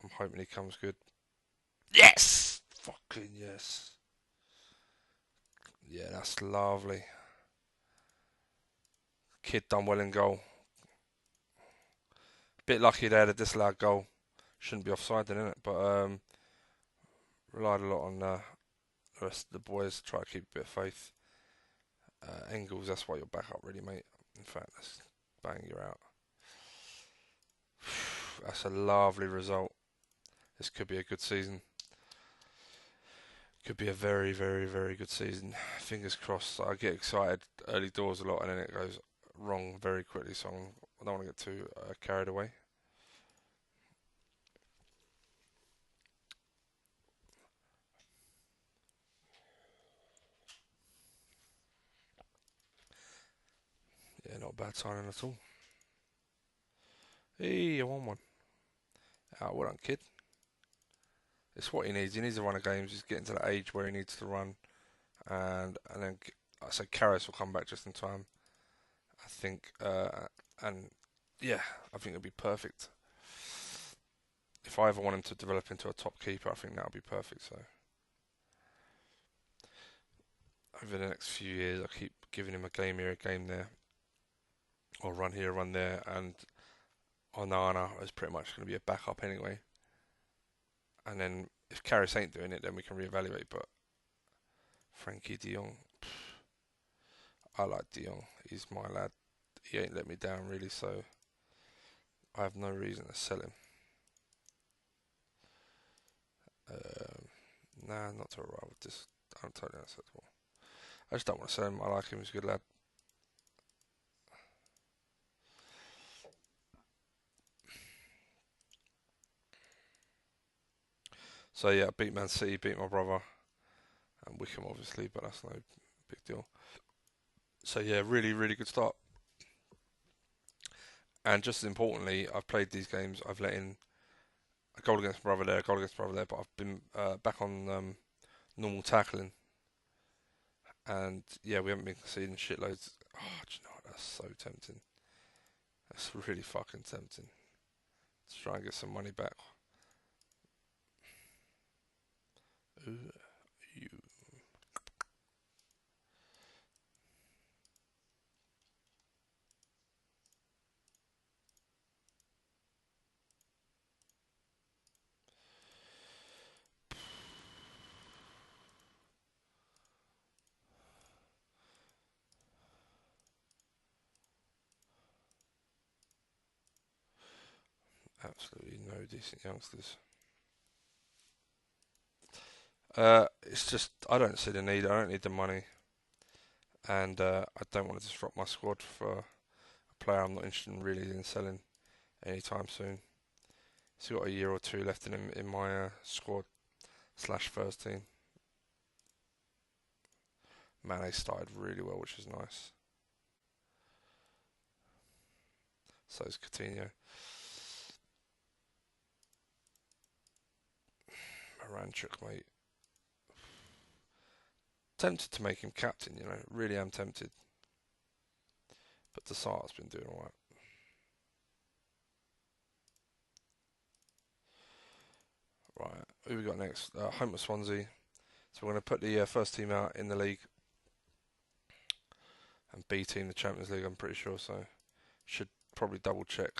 I'm hoping he comes good. Yes! Fucking yes. Yeah, that's lovely. Kid done well in goal. Bit lucky there, the disallowed goal. Shouldn't be offside then, innit? But relied a lot on the rest of the boys. Try to keep a bit of faith. Engels, that's why you're back up, really, mate. In fact, let's bang you out. That's a lovely result. This could be a good season. Could be a very, very, very good season. Fingers crossed. I get excited early doors a lot, and then it goes wrong very quickly. So I don't want to get too carried away. Yeah, not a bad signing at all. Hey, I won one. Well done, kid. It's what he needs. He needs to run a games. He's getting to that age where he needs to run, and then I say Karras will come back just in time. I think, and yeah, I think it'll be perfect. If I ever want him to develop into a top keeper, I think that'll be perfect. So, over the next few years, I keep giving him a game here, a game there, or run here, run there, and Onana is pretty much going to be a backup anyway. And then if Karras ain't doing it, then we can reevaluate. But Frankie De Jong, I like De Jong. He's my lad. He ain't let me down really, so I have no reason to sell him. Um, nah, not to a rival. Just I'm totally unacceptable. I just don't want to sell him. I like him. He's a good lad. So yeah, I beat Man City, beat my brother, and Wickham obviously, but that's no big deal. So yeah, really, really good start. And just as importantly, I've played these games. I've let in a goal against my brother there, a goal against my brother there, but I've been back on normal tackling. And yeah, we haven't been conceding shitloads. Oh, do you know what? That's so tempting. That's really fucking tempting. To try and get some money back. Ooh, you. Absolutely no decent youngsters. It's just I don't see the need. I don't need the money, and I don't want to disrupt my squad for a player I'm not interested in really in selling anytime soon. He's got a year or two left in him in my squad slash first team. Mane started really well, which is nice. So is Coutinho. Moranchuk, mate. Tempted to make him captain, you know. Really am tempted. But Desart's been doing alright. Right, who we got next? Home of Swansea. So we're going to put the first team out in the league and B team the Champions League. I'm pretty sure. So should probably double check.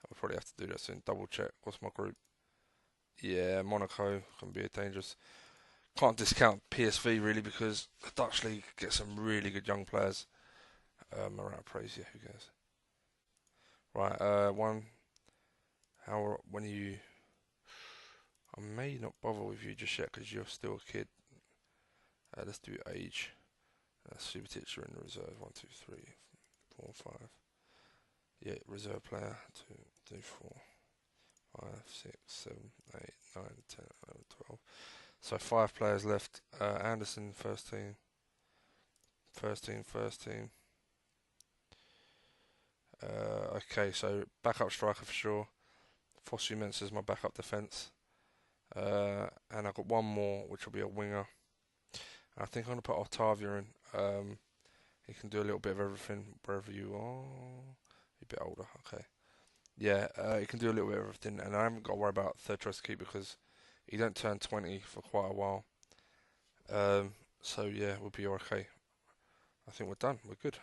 I'll probably have to do that soon. Double check. What's my group? Yeah, Monaco can be dangerous. Can't discount PSV really because the Dutch league gets some really good young players. Around praise, yeah, who cares? Right, one. How when you? I may not bother with you just yet because you're still a kid. Let's do age. Super teacher in reserve. 1, 2, 3, 4, 5. Yeah, reserve player. 2, 3, 4, 5, 6, 7, 8, 9, 10, 11, 12. So 5 players left. Anderson, first team. First team, first team. Okay, so backup striker for sure. Fosu Mensah's my backup defence. And I've got one more, which will be a winger. I think I'm going to put Octavia in. He can do a little bit of everything wherever you are. You're a bit older, okay. Yeah, he can do a little bit of everything, and I haven't got to worry about third choice keeper because he don't turn 20 for quite a while. So yeah, we'll be okay. I think we're done. We're good.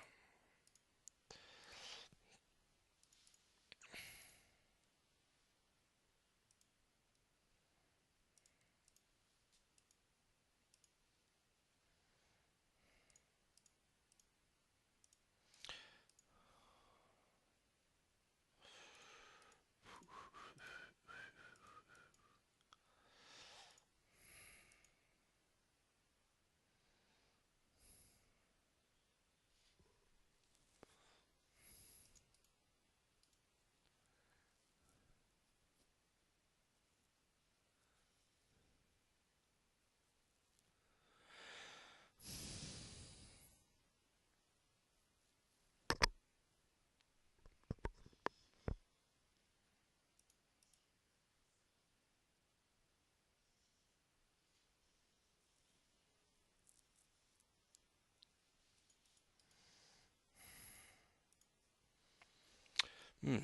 Hmm.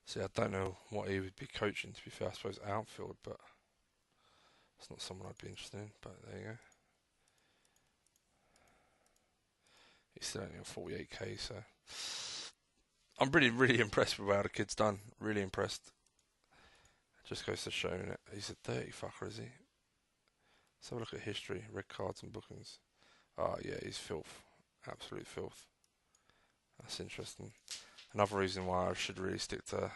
See, I don't know what he would be coaching. To be fair, I suppose outfield, but It's not someone I'd be interested in, but there you go. He's still only on 48k, so I'm really impressed with how the kid's done. Really impressed. Just goes to show it. He's a dirty fucker, is he? Let's have a look at history, red cards and bookings. Oh yeah, he's filth. Absolute filth. That's interesting. Another reason why I should really stick to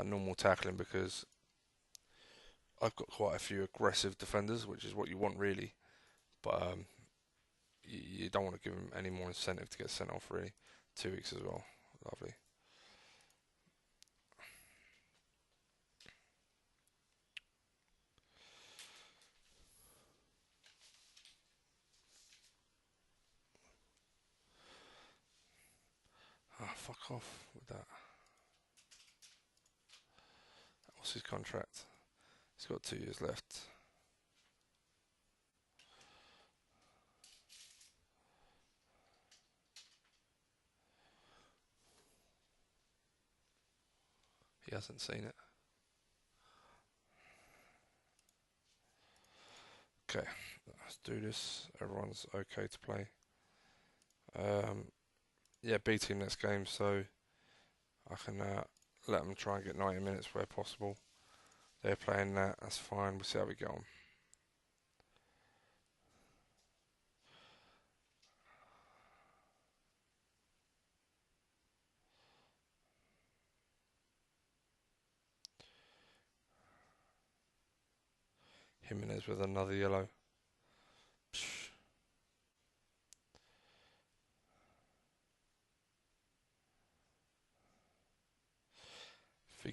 normal tackling, because I've got quite a few aggressive defenders, which is what you want really. But you don't want to give them any more incentive to get sent off really. 2 weeks as well. Lovely. Ah, fuck off with that. What's his contract? He's got 2 years left. He hasn't seen it. Okay, let's do this. Everyone's okay to play. Yeah, B team next game, so I can let them try and get 90 minutes where possible. They're playing that, that's fine. We'll see how we get on. Jimenez with another yellow. Psh. If he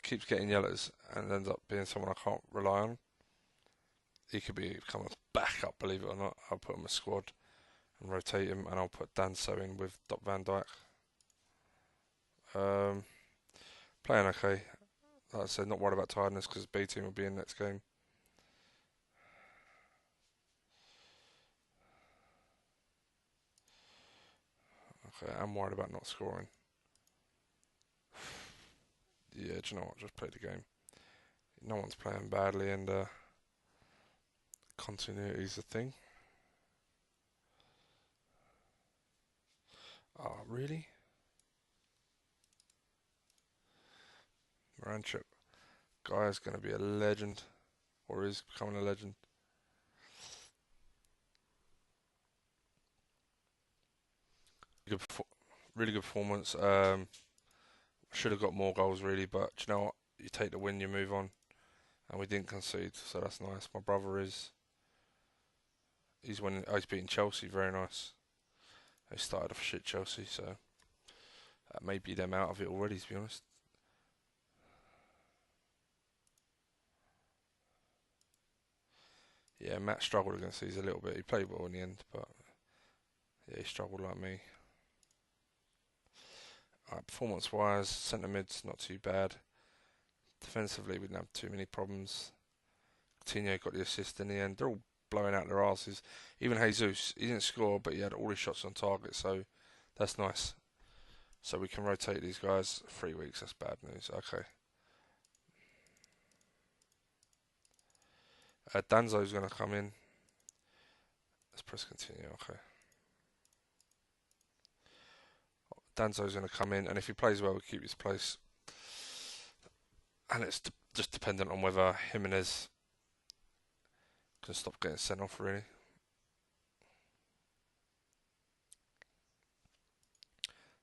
keeps getting yellows and ends up being someone I can't rely on, he could become a backup, believe it or not. I'll put him in a squad and rotate him, and I'll put Danso in with Doc Van Dijk. Playing okay. Like I said, not worried about tiredness because B team will be in next game. Okay, I'm worried about not scoring. Yeah, do you know what? Just play the game. No one's playing badly, and continuity is the thing. Oh, really? Moranchuk. Guy's going to be a legend, or is becoming a legend. Good, really good performance. Should have got more goals really, but do you know what? You take the win, you move on, and we didn't concede, so that's nice. My brother he's winning. Oh, he's beating Chelsea, very nice. They started off shit Chelsea, so that may be them out of it already, to be honest. Yeah, Matt struggled against these a little bit. He played well in the end, but yeah, he struggled like me. Performance-wise, centre mid's not too bad. Defensively, we didn't have too many problems. Coutinho got the assist in the end. They're all blowing out their asses. Even Jesus, he didn't score, but he had all his shots on target, so that's nice. So we can rotate these guys. 3 weeks, that's bad news. Okay. Danzo's going to come in. Let's press continue. Okay. Danzo's going to come in, and if he plays well, we keep his place. And it's just dependent on whether Jimenez can stop getting sent off, really.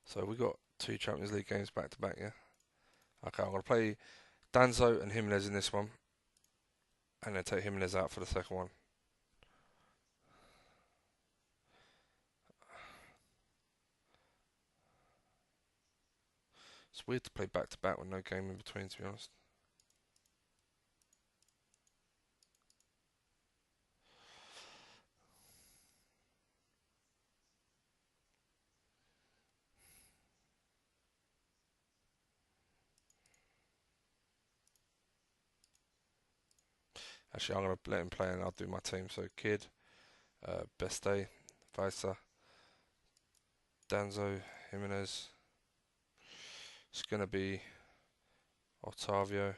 So we got 2 Champions League games back to back, yeah? Okay, I'm going to play Danzo and Jimenez in this one, and then take Jimenez out for the second one. It's weird to play back to back with no game in between, to be honest. Actually, I'm going to let him play and I'll do my team. So, Kid, Beste, Vaisa, Danzo, Jimenez. It's going to be Otavio.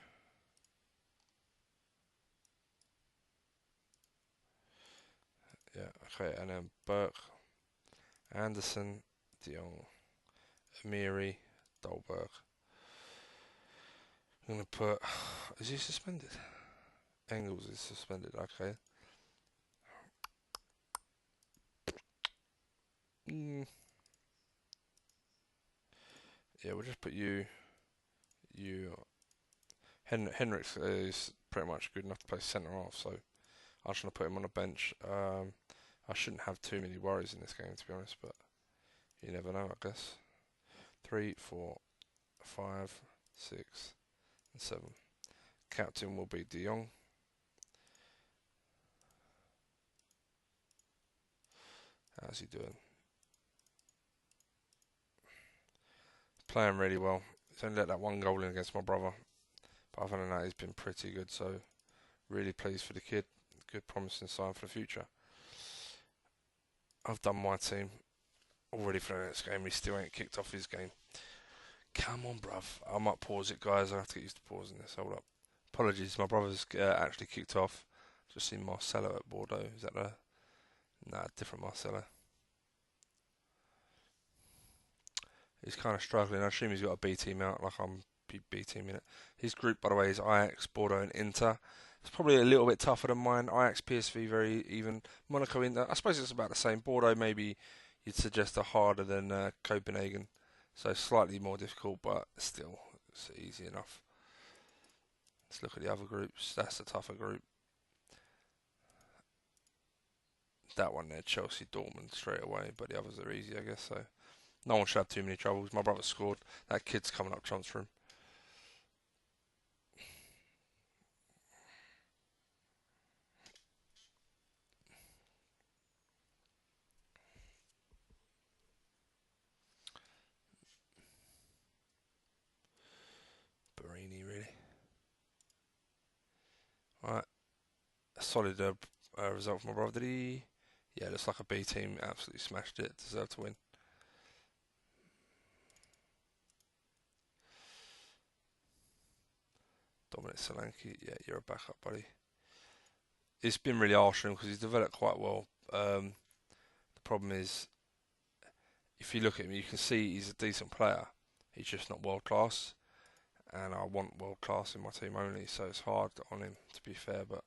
Yeah, okay, and then Burke, Anderson, De Jong, Amiri, Dolberg. I'm going to put. Is he suspended? Engels is suspended, okay. Mm, yeah, we'll just put you. Henrik's is pretty much good enough to play centre half, so I'm just going to put him on a bench. I shouldn't have too many worries in this game, to be honest, but you never know, I guess. 3, 4, 5, 6, and 7. Captain will be De Jong. How's he doing? Playing really well. He's only let that one goal in against my brother. But other than that, he's been pretty good. So, really pleased for the kid. Good promising sign for the future. I've done my team already for the next game. He still ain't kicked off his game. Come on, bruv. I might pause it, guys. I have to get used to pausing this. Hold up. Apologies. My brother's actually kicked off. Just seen Marcelo at Bordeaux. Is that the... Nah, different Marcelo. He's kind of struggling. I assume he's got a B team out, like I'm B teaming it. His group, by the way, is Ajax, Bordeaux, and Inter. It's probably a little bit tougher than mine. Ajax, PSV, very even. Monaco, Inter. I suppose it's about the same. Bordeaux, maybe you'd suggest are harder than Copenhagen, so slightly more difficult, but still it's easy enough. Let's look at the other groups. That's a tougher group. That one there, Chelsea, Dortmund, straight away, but the others are easy, I guess. So. No one should have too many troubles. My brother scored. That kid's coming up transfer him. Barini, really. Alright. A solid result for my brother. Did he? Yeah, looks like a B team. Absolutely smashed it. Deserved to win. Dominic Solanke. Yeah, you're a backup, buddy. It's been really harsh on him because he's developed quite well. The problem is, if you look at him, you can see he's a decent player. He's just not world class. And I want world class in my team only, so it's hard on him, to be fair, but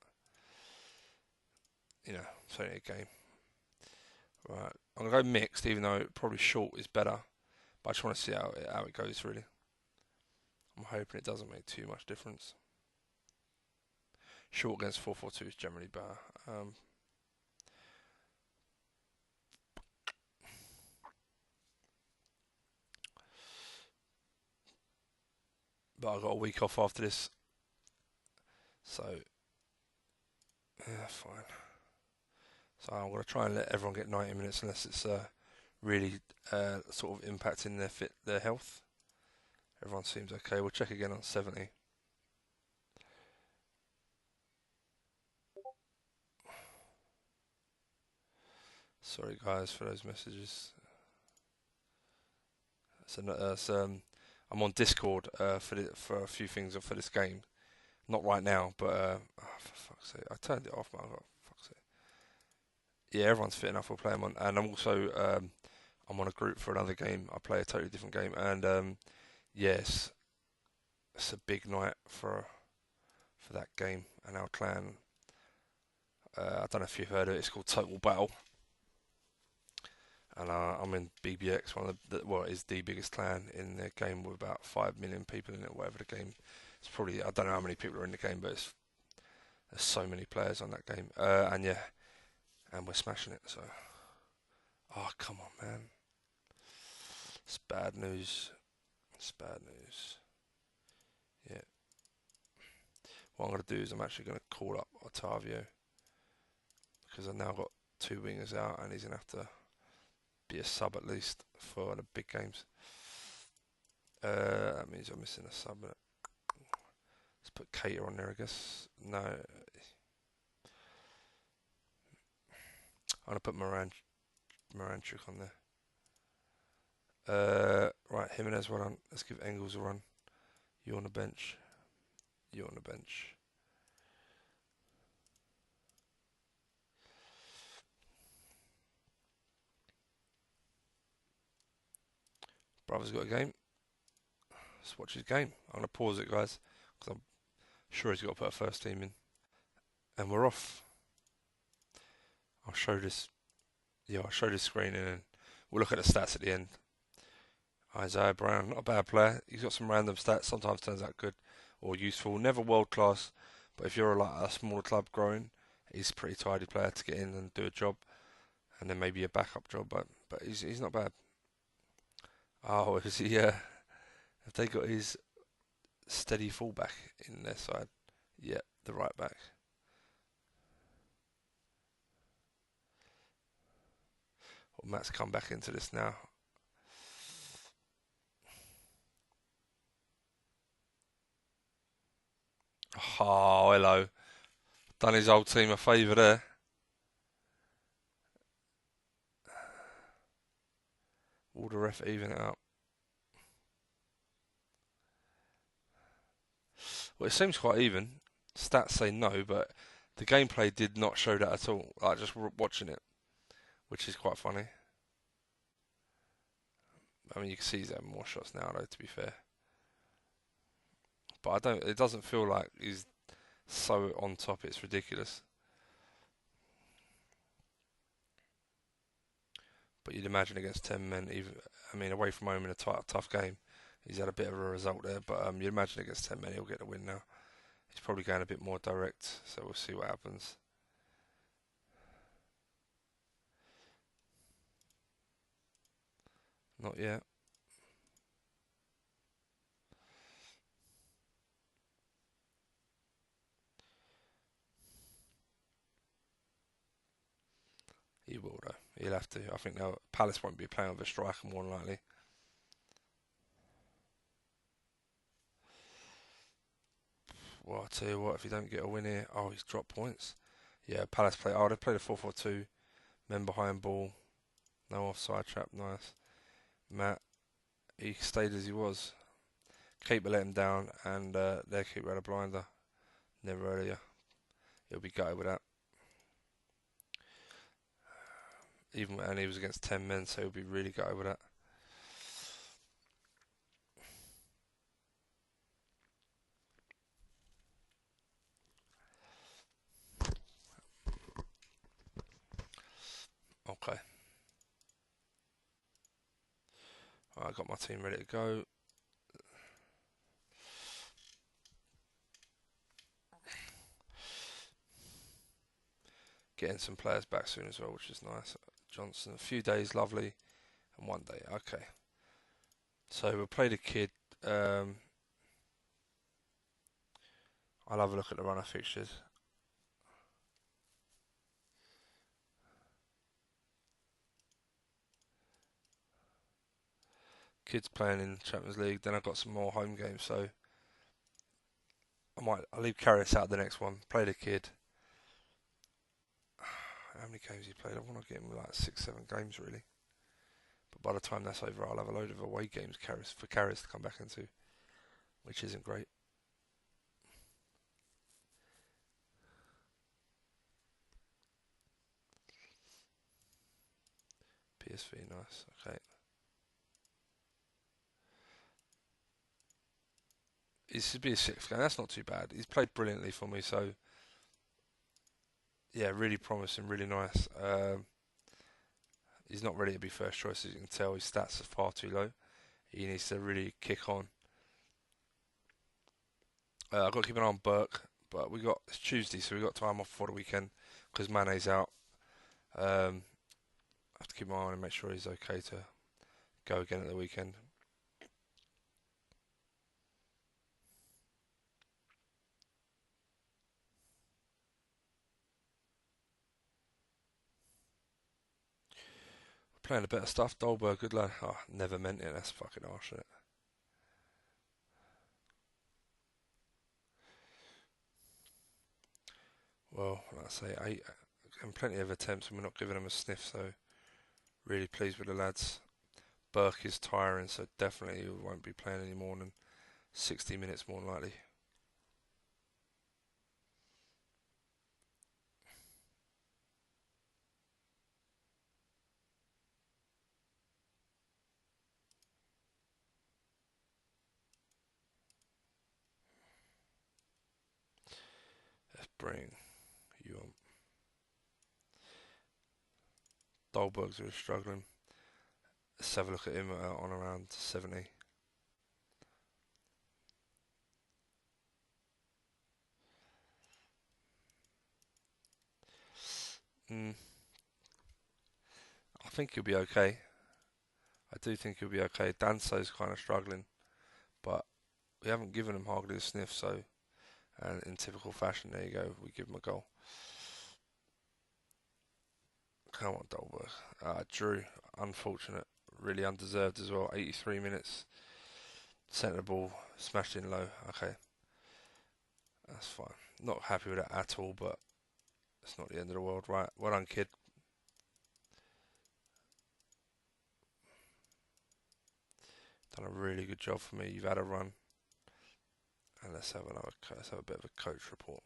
you know, it's only a game. Right, I'm gonna go mixed, even though probably short is better. But I just want to see how it goes. Really, I'm hoping it doesn't make too much difference. Short against 4-4-2 is generally better. But I've got a week off after this, so yeah, fine. So I'm gonna try and let everyone get 90 minutes unless it's really sort of impacting their health. Everyone seems okay. We'll check again on 70. Sorry guys for those messages. I'm on Discord for a few things for this game. Not right now, but for fuck's sake, I turned it off, man. Oh, fuck's sake. Yeah, everyone's fit enough. We'll play them on, and I'm also I'm on a group for another game. I play a totally different game, and yes, it's a big night for that game. And our clan, I don't know if you've heard of it. It's called Total Battle. And I'm in BBX, one of it is the biggest clan in the game with about 5 million people in it, whatever the game. It's probably, I don't know how many people are in the game, but there's so many players on that game. And yeah, and we're smashing it, so. Oh, come on, man. It's bad news. It's bad news. Yeah. What I'm going to do is I'm actually going to call up Otavio because I've now got 2 wingers out and he's going to have to be a sub at least for the big games. That means I'm missing a sub. Let's put Cater on there, I guess. No. I'm going to put Moranchuk on there. Right, Jimenez, well done. Let's give Engels a run. You on the bench. You on the bench. Brother's got a game. Let's watch his game. I'm going to pause it, guys, because I'm sure he's got to put a first team in. And we're off. I'll show this. Yeah, I'll show this screen and then we'll look at the stats at the end. Isaiah Brown, not a bad player. He's got some random stats. Sometimes turns out good or useful. Never world class, but if you're like a smaller club growing, he's a pretty tidy player to get in and do a job, and then maybe a backup job. But he's not bad. Oh, is he? Have they got his steady fullback in their side? Yeah, the right back. Well, Matt's come back into this now. Oh, hello. Done his old team a favour there. Will the ref even it out? Well, it seems quite even. Stats say no, but the gameplay did not show that at all. Like just watching it, which is quite funny. I mean, you can see he's having more shots now, though. To be fair, but I don't. It doesn't feel like he's so on top. It's ridiculous. But you'd imagine against 10 men, even I mean, away from home in a tough game, he's had a bit of a result there. But you'd imagine against 10 men, he'll get the win now. He's probably going a bit more direct, so we'll see what happens. Not yet. He will though. He'll have to. I think Palace won't be playing with a striker more than likely. Well, I'll tell you what, if you don't get a win here, oh, he's dropped points. Yeah, Palace play. Oh, they played a 4-4-2. Men behind ball. No offside trap. Nice. Matt, he stayed as he was. Keeper let him down, and their keeper had a blinder. Never earlier. He'll be gutted with that. And he was against 10 men, so he'll be really gutted with that. Okay. I got my team ready to go. Getting some players back soon as well, which is nice. Johnson, a few days, lovely, and 1 day. Okay. So we'll play the kid. I'll have a look at the runner fixtures. Kids playing in Champions League. Then I've got some more home games, so I'll leave Karius out the next one. Play the kid. How many games he played? I want to get him like 6, 7 games really. But by the time that's over, I'll have a load of away games for Karius to come back into, which isn't great. PSV, nice. Okay. It should be a 6th game. That's not too bad. He's played brilliantly for me, so yeah, really promising, really nice. He's not ready to be first choice, as you can tell. His stats are far too low. He needs to really kick on. I've got to keep an eye on Burke, but it's Tuesday, so we got time off for the weekend because Mane's out. I have to keep my eye on him and make sure he's okay to go again at the weekend. We're playing a bit of stuff. Dolberg, good lad. Oh, never meant it. That's fucking harsh, isn't it? Well, like I say, 8 and plenty of attempts, and we're not giving them a sniff, so really pleased with the lads. Burke is tiring, so definitely he won't be playing any more than 60 minutes more than likely. bring you on. Dolberg's really struggling. Let's have a look at him on around 70. I think he'll be okay. I do think he'll be okay. Danso's kind of struggling, but we haven't given him hardly a sniff, so, and in typical fashion, there you go, we give him a goal. Come on, Dolberg. Drew, unfortunate, really undeserved as well. 83 minutes, centre ball, smashed in low. Okay, that's fine. Not happy with it at all, but it's not the end of the world, right? Well done, kid. Done a really good job for me. You've had a run. And let's have a bit of a coach report.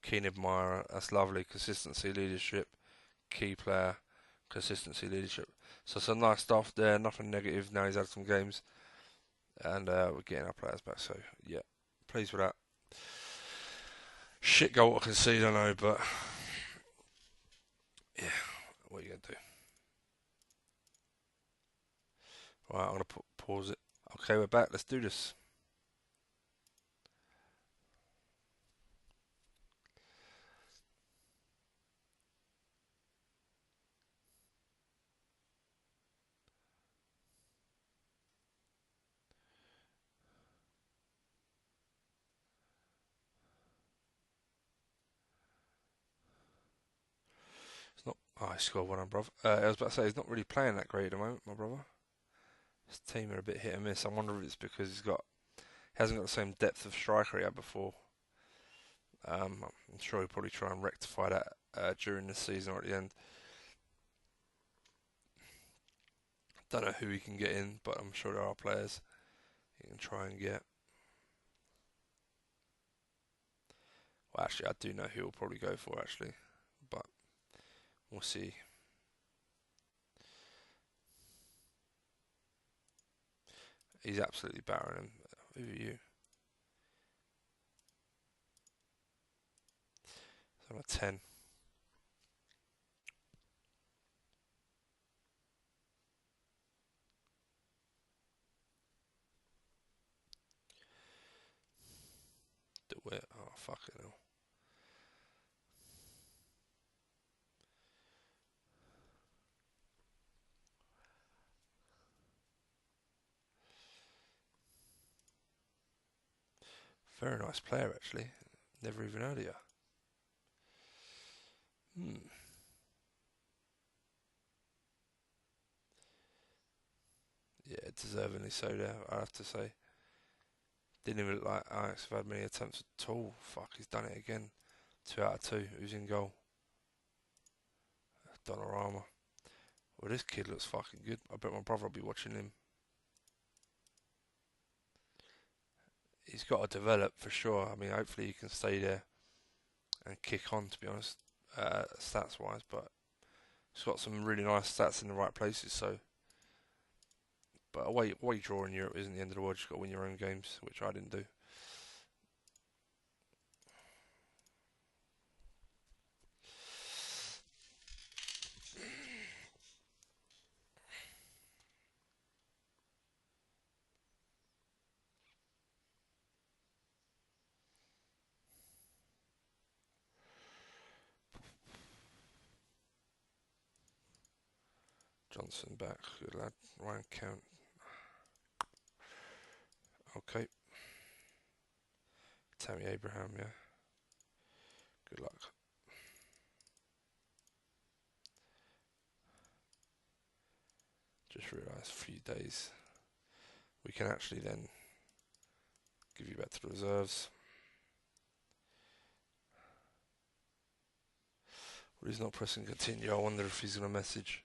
Keen admirer, that's lovely. Consistency, leadership, key player, consistency, leadership. So some nice stuff there. Nothing negative. Now he's had some games, and we're getting our players back. So yeah, pleased with that. Shit goal to concede, I know, but yeah, what are you gonna do? Right, I'm gonna pause it. Okay, we're back. Let's do this. It's not. Oh, I scored one on, brother. I was about to say he's not really playing that great at the moment, my brother. His team are a bit hit and miss. I wonder if it's because he hasn't got the same depth of striker he had before. I'm sure he'll probably try and rectify that during the season or at the end. Don't know who he can get in, but I'm sure there are players he can try and get. Well, actually, I do know who he'll probably go for, actually, but we'll see. He's absolutely barren him. Who are you? So I'm a 10. Do it. Oh, fuck it. No. Very nice player, actually. Never even heard of you. Yeah, deservingly so there, I have to say. Didn't even look like Ajax have had many attempts at all. Fuck, he's done it again. 2 out of 2. Who's in goal? Donnarumma. Well, this kid looks fucking good. I bet my brother will be watching him. He's got to develop for sure. I mean, hopefully he can stay there and kick on, to be honest, stats wise. But he's got some really nice stats in the right places. So, but away draw in Europe isn't the end of the world. You've got to win your own games, which I didn't do. Johnson back, good lad. Ryan Count. Okay. Tammy Abraham, yeah. Good luck. Just realised a few days we can actually then give you back to the reserves. Well, he's not pressing continue. I wonder if he's going to message.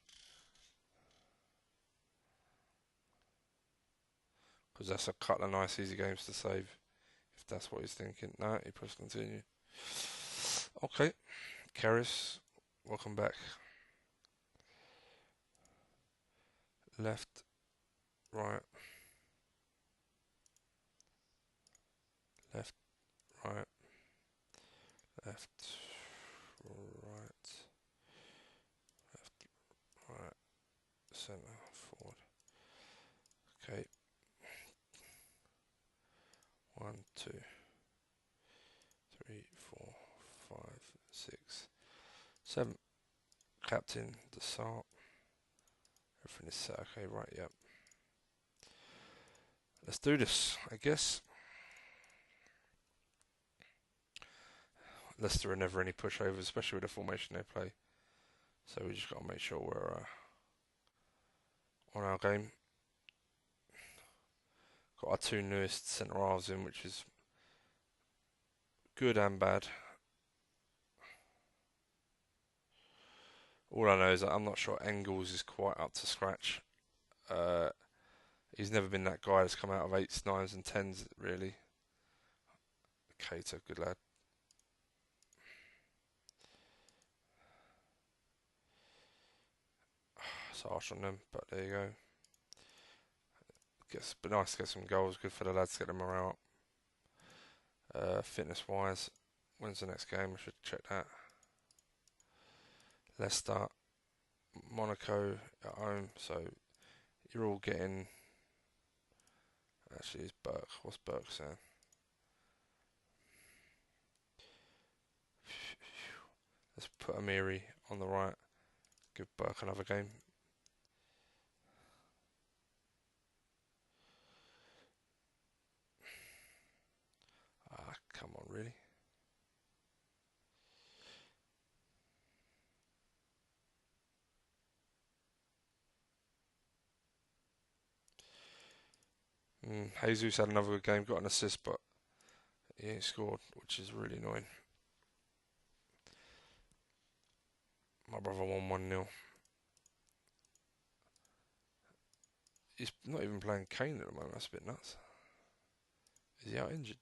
Because that's a couple of nice easy games to save. If that's what he's thinking. No, he pressed continue. Okay. Karras, welcome back. Left, right. Left, right. Left, right, left, right, centre, forward. Okay. 1, 2, 3, 4, 5, 6, 7. Captain, the Sarp. Everything is set. Okay, right, yep. Let's do this, I guess. Leicester are never any pushovers, especially with the formation they play. So we just got to make sure we're on our game. Got our 2 newest centre halves in, which is good and bad. All I know is that I'm not sure Engels is quite up to scratch. He's never been that guy that's come out of 8s, 9s and 10s, really. Cater, good lad. It's harsh on them, but there you go. It's been nice to get some goals. Good for the lads to get the morale up. Fitness-wise, when's the next game? I should check that. Leicester, Monaco at home. So you're all getting. Actually, it's Burke. What's Burke saying? Let's put Amiri on the right. Give Burke another game. Come on, really? Jesus had another good game, got an assist, but he ain't scored, which is really annoying. My brother won 1-0. He's not even playing Kane at the moment, that's a bit nuts. Is he out injured?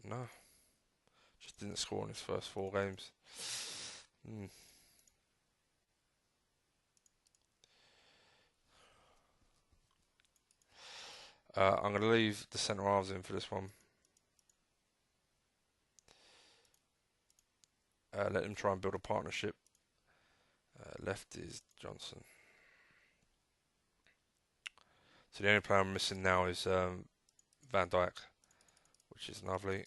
No. Just didn't score in his first 4 games. I'm going to leave the centre halves in for this one. Let them try and build a partnership. Left is Johnson. So the only player I'm missing now is Van Dijk, which is lovely.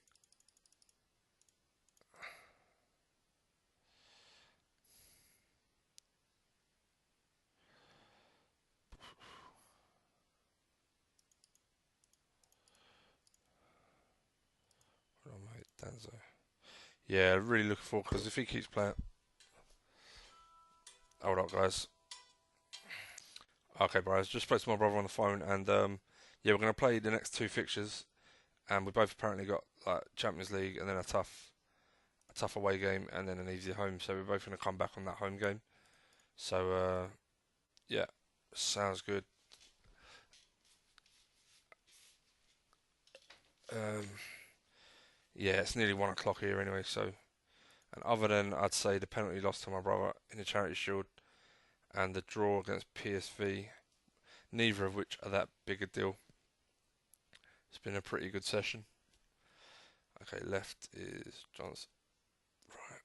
Hold on, mate, Danzo. Yeah, really looking forward, because if he keeps playing... Hold up, guys. Okay, guys, just spoke to my brother on the phone, and yeah, we're going to play the next 2 fixtures, and we both apparently got like Champions League, and then a tough away game, and then an easy home. So we're both going to come back on that home game. So yeah, sounds good. Yeah, it's nearly 1 o'clock here anyway. So, and other than I'd say the penalty loss to my brother in the Charity Shield, and the draw against PSV, neither of which are that big a deal. It's been a pretty good session. Okay, left is Johnson. Right.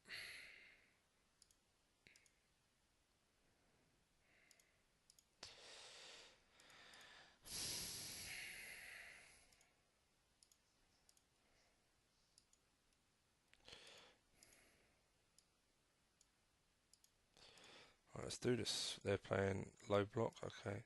Right, let's do this. They're playing low block. Okay.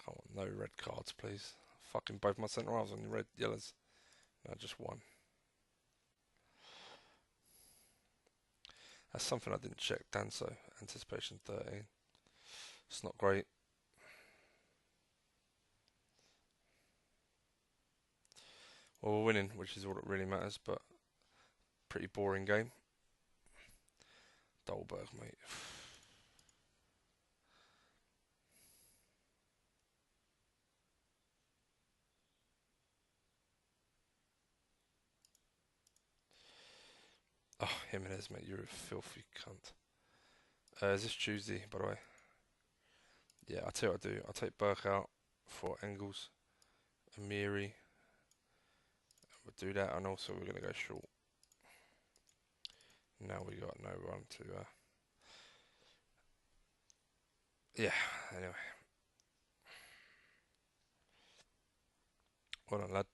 Come on, no red cards, please. Fucking both my centre halves on the red yellows. No, just one. That's something I didn't check. Danso, anticipation 13. It's not great. Well, we're winning, which is all that really matters, but pretty boring game. Dolberg, mate. Oh, Jimenez, mate, you're a filthy cunt. Is this Tuesday, by the way? Yeah, I'll tell you what I do. I'll take Burke out for Engels, Amiri. We'll do that, and also we're going to go short. Now we got no one to. Yeah, anyway. Well done, lad.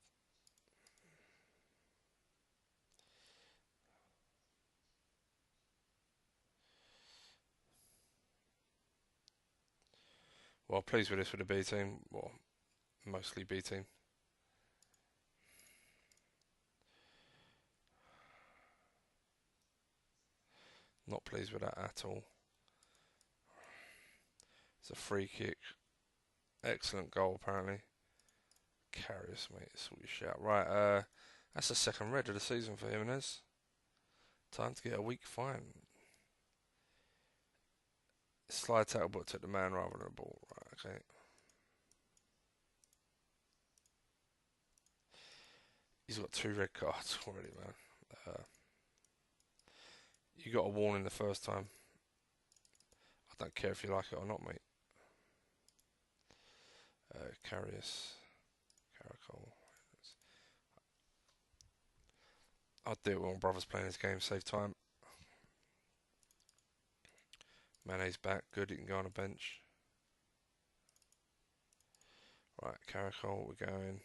Well, pleased with this for the B team. Well, mostly B team. Not pleased with that at all. It's a free kick. Excellent goal, apparently. Carrius, mate. Sort your shit out. Right, that's the second red of the season for Jimenez. Time to get a week fine. Slide tackle, but took the man rather than the ball. Right, okay. He's got 2 red cards already, man. You got a warning the first time. I don't care if you like it or not, mate. Carrius. Caracol. I'll do it when my brother's playing his game, save time. Mane's back, good, he can go on a bench. Right, Caracol, we're going.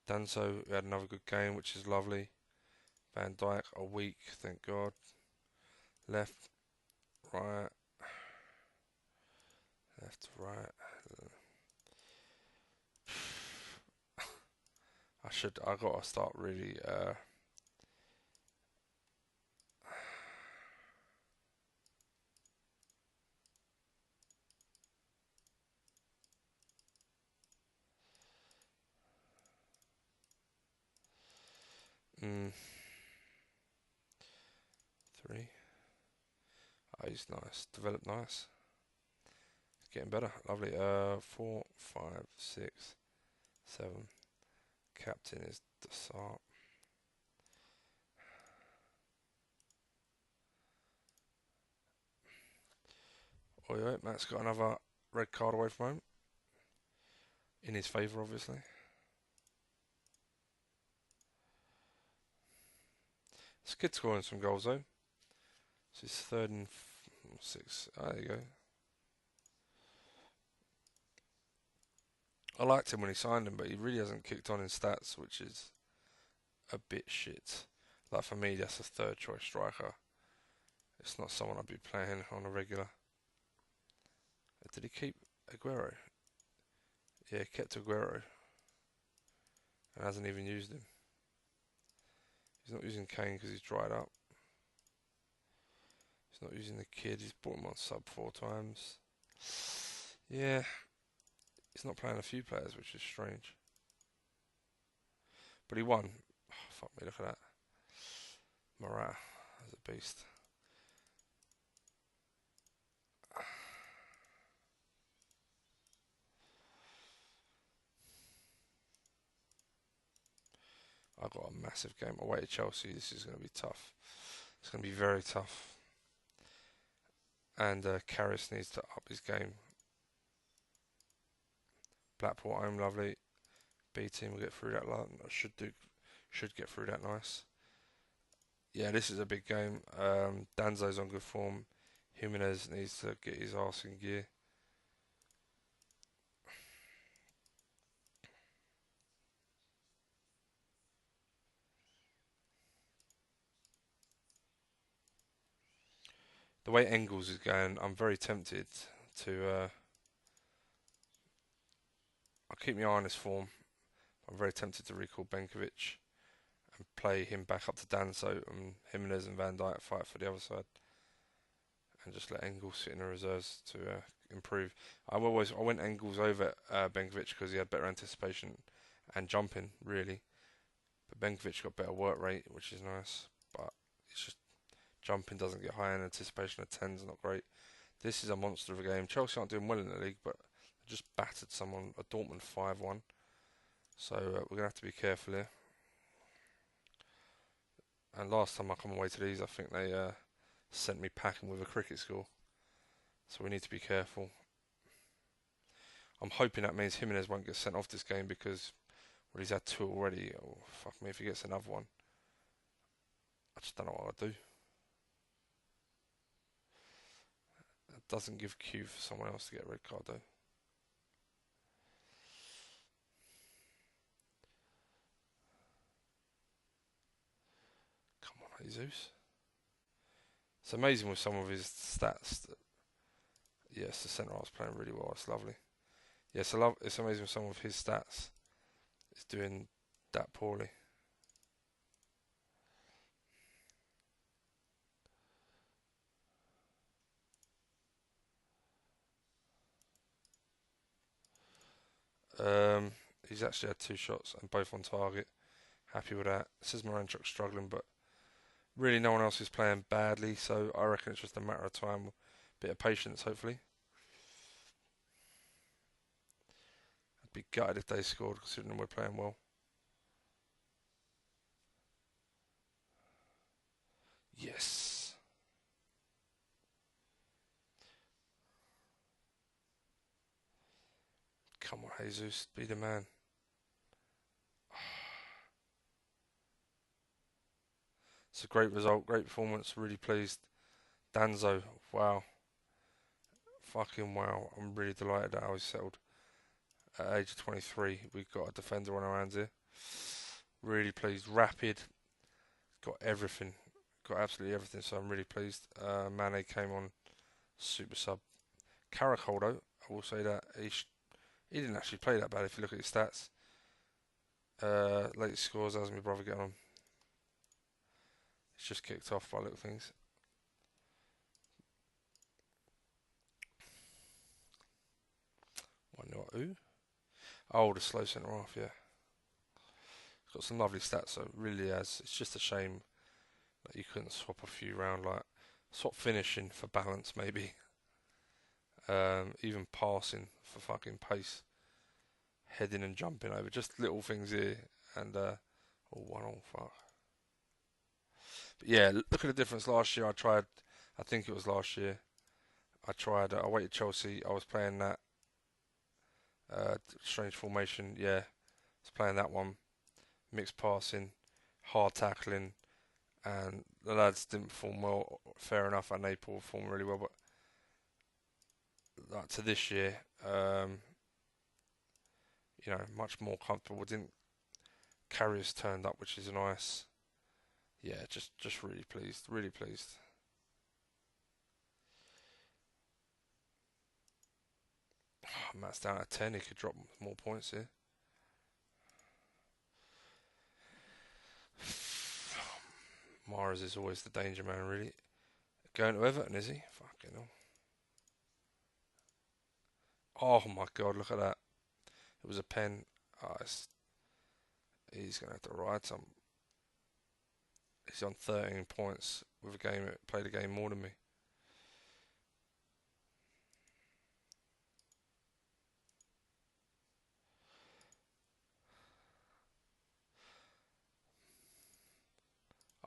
Danso, we had another good game, which is lovely. Van Dijk, a week, thank God. Left, right, left, right. I gotta start really, mm, 3. Oh, he's nice, developed nice. Getting better, lovely. 4, 5, 6, 7. Captain is Desart. Oh yeah, Matt's got another red card away from home. In his favour, obviously. This kid's scoring some goals though. So he's 3rd and 6. Oh, there you go. I liked him when he signed him, but he really hasn't kicked on in stats, which is a bit shit. Like for me, that's a 3rd choice striker. It's not someone I'd be playing on a regular. Did he keep Aguero? Yeah, he kept Aguero. And hasn't even used him. He's not using Kane because he's dried up. He's not using the kid. He's brought him on sub 4 times. Yeah, he's not playing a few players, which is strange. But he won. Oh, fuck me, look at that. Morata is a beast. I've got a massive game away to Chelsea. This is going to be tough. It's going to be very tough. And Karras needs to up his game. Blackpool at home, lovely. B team will get through that. Should get through that nice. Yeah, this is a big game. Danzo's on good form. Jimenez needs to get his arse in gear. The way Engels is going, I'm very tempted to. I'll keep my eye on his form. I'm very tempted to recall Benkovic and play him back up to Danso and Jimenez and Van Dijk fight for the other side, and just let Engels sit in the reserves to improve. I went Engels over Benkovic because he had better anticipation and jumping really, but Benkovic got better work rate, which is nice. But it's just jumping doesn't get high, and anticipation of 10's not great. This is a monster of a game. Chelsea aren't doing well in the league, but they just battered someone, a Dortmund 5-1. So we're going to have to be careful here. And last time I come away to these, I think they sent me packing with a cricket score. So we need to be careful. I'm hoping that means Jimenez won't get sent off this game because, well, he's had 2 already. Oh, fuck me if he gets another one. I just don't know what I'll do. It doesn't give cue for someone else to get a red card though. Come on, Jesus. It's amazing with some of his stats. Yes, the centre half's playing really well. It's lovely. Yes, it's amazing with some of his stats. It's doing that poorly. He's actually had 2 shots and both on target. Happy with that. Says Moranchuk's struggling, but really no one else is playing badly, so I reckon it's just a matter of time, bit of patience, hopefully. I'd be gutted if they scored, considering we're playing well. Yes. Come on, Jesus, be the man. It's a great result, great performance, really pleased. Danzo, wow. Fucking wow. I'm really delighted at how he's settled. At age of 23, we've got a defender on our hands here. Really pleased. Rapid, got everything. Got absolutely everything, so I'm really pleased. Mane came on super sub. Caracol, though, I will say that he didn't actually play that bad if you look at his stats. Latest scores, how's my brother getting on? It's just kicked off by little things. One nil. Who? Oh, the slow centre half, yeah. He's got some lovely stats, so it really has. It's just a shame that you couldn't swap a few round, like swap finishing for balance, maybe. Even passing for fucking pace. Heading and jumping over, just little things here, and oh, 1-1, fuck. But yeah, look at the difference. Last year I think it was last year, I waited Chelsea, I was playing that strange formation, yeah, I was playing that one, mixed passing, hard tackling, and the lads didn't perform well, fair enough, and they performed really well, but like, to this year, you know, much more comfortable. Didn't carriers turned up, which is nice. Yeah, just really pleased, really pleased. Matt's down at 10. He could drop more points here. Mars is always the danger man, really. Going to Everton, is he? Fucking hell. Oh my god, look at that. It was a pen. Oh, he's going to have to ride some. He's on 13 points with a game, played a game more than me.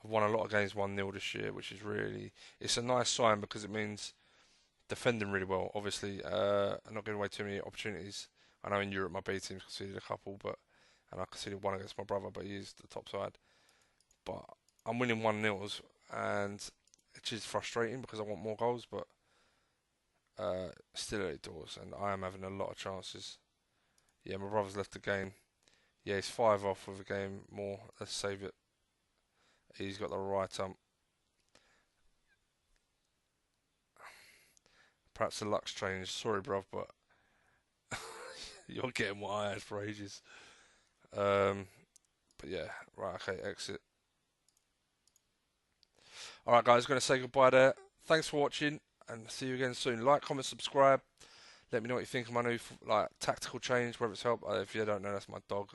I've won a lot of games 1-0 this year, which is really, it's a nice sign because it means defending really well. Obviously, I'm not giving away too many opportunities. I know in Europe my B team's conceded a couple, and I conceded one against my brother, but he is the top side. But I'm winning 1-0s, and it is frustrating because I want more goals, but still early doors, and I am having a lot of chances. Yeah, my brother's left the game. Yeah, he's 5 off with a game more. Let's save it. He's got the right Perhaps the luck's changed. Sorry, bruv, but you're getting what I had for ages. But yeah, right, okay, exit. Alright, guys, going to say goodbye there. Thanks for watching, and see you again soon. Like, comment, subscribe. Let me know what you think of my new tactical change, whether it's helped. If you don't know, that's my dog.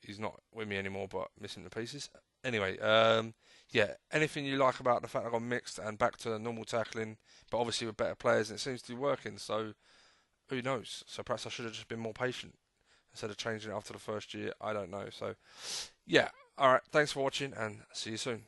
He's not with me anymore, but missing the pieces. Anyway, yeah, anything you like about the fact I got mixed and back to normal tackling, but obviously with better players, and it seems to be working, so who knows? So perhaps I should have just been more patient instead of changing it after the first year. I don't know. So, yeah, All right, thanks for watching, and see you soon.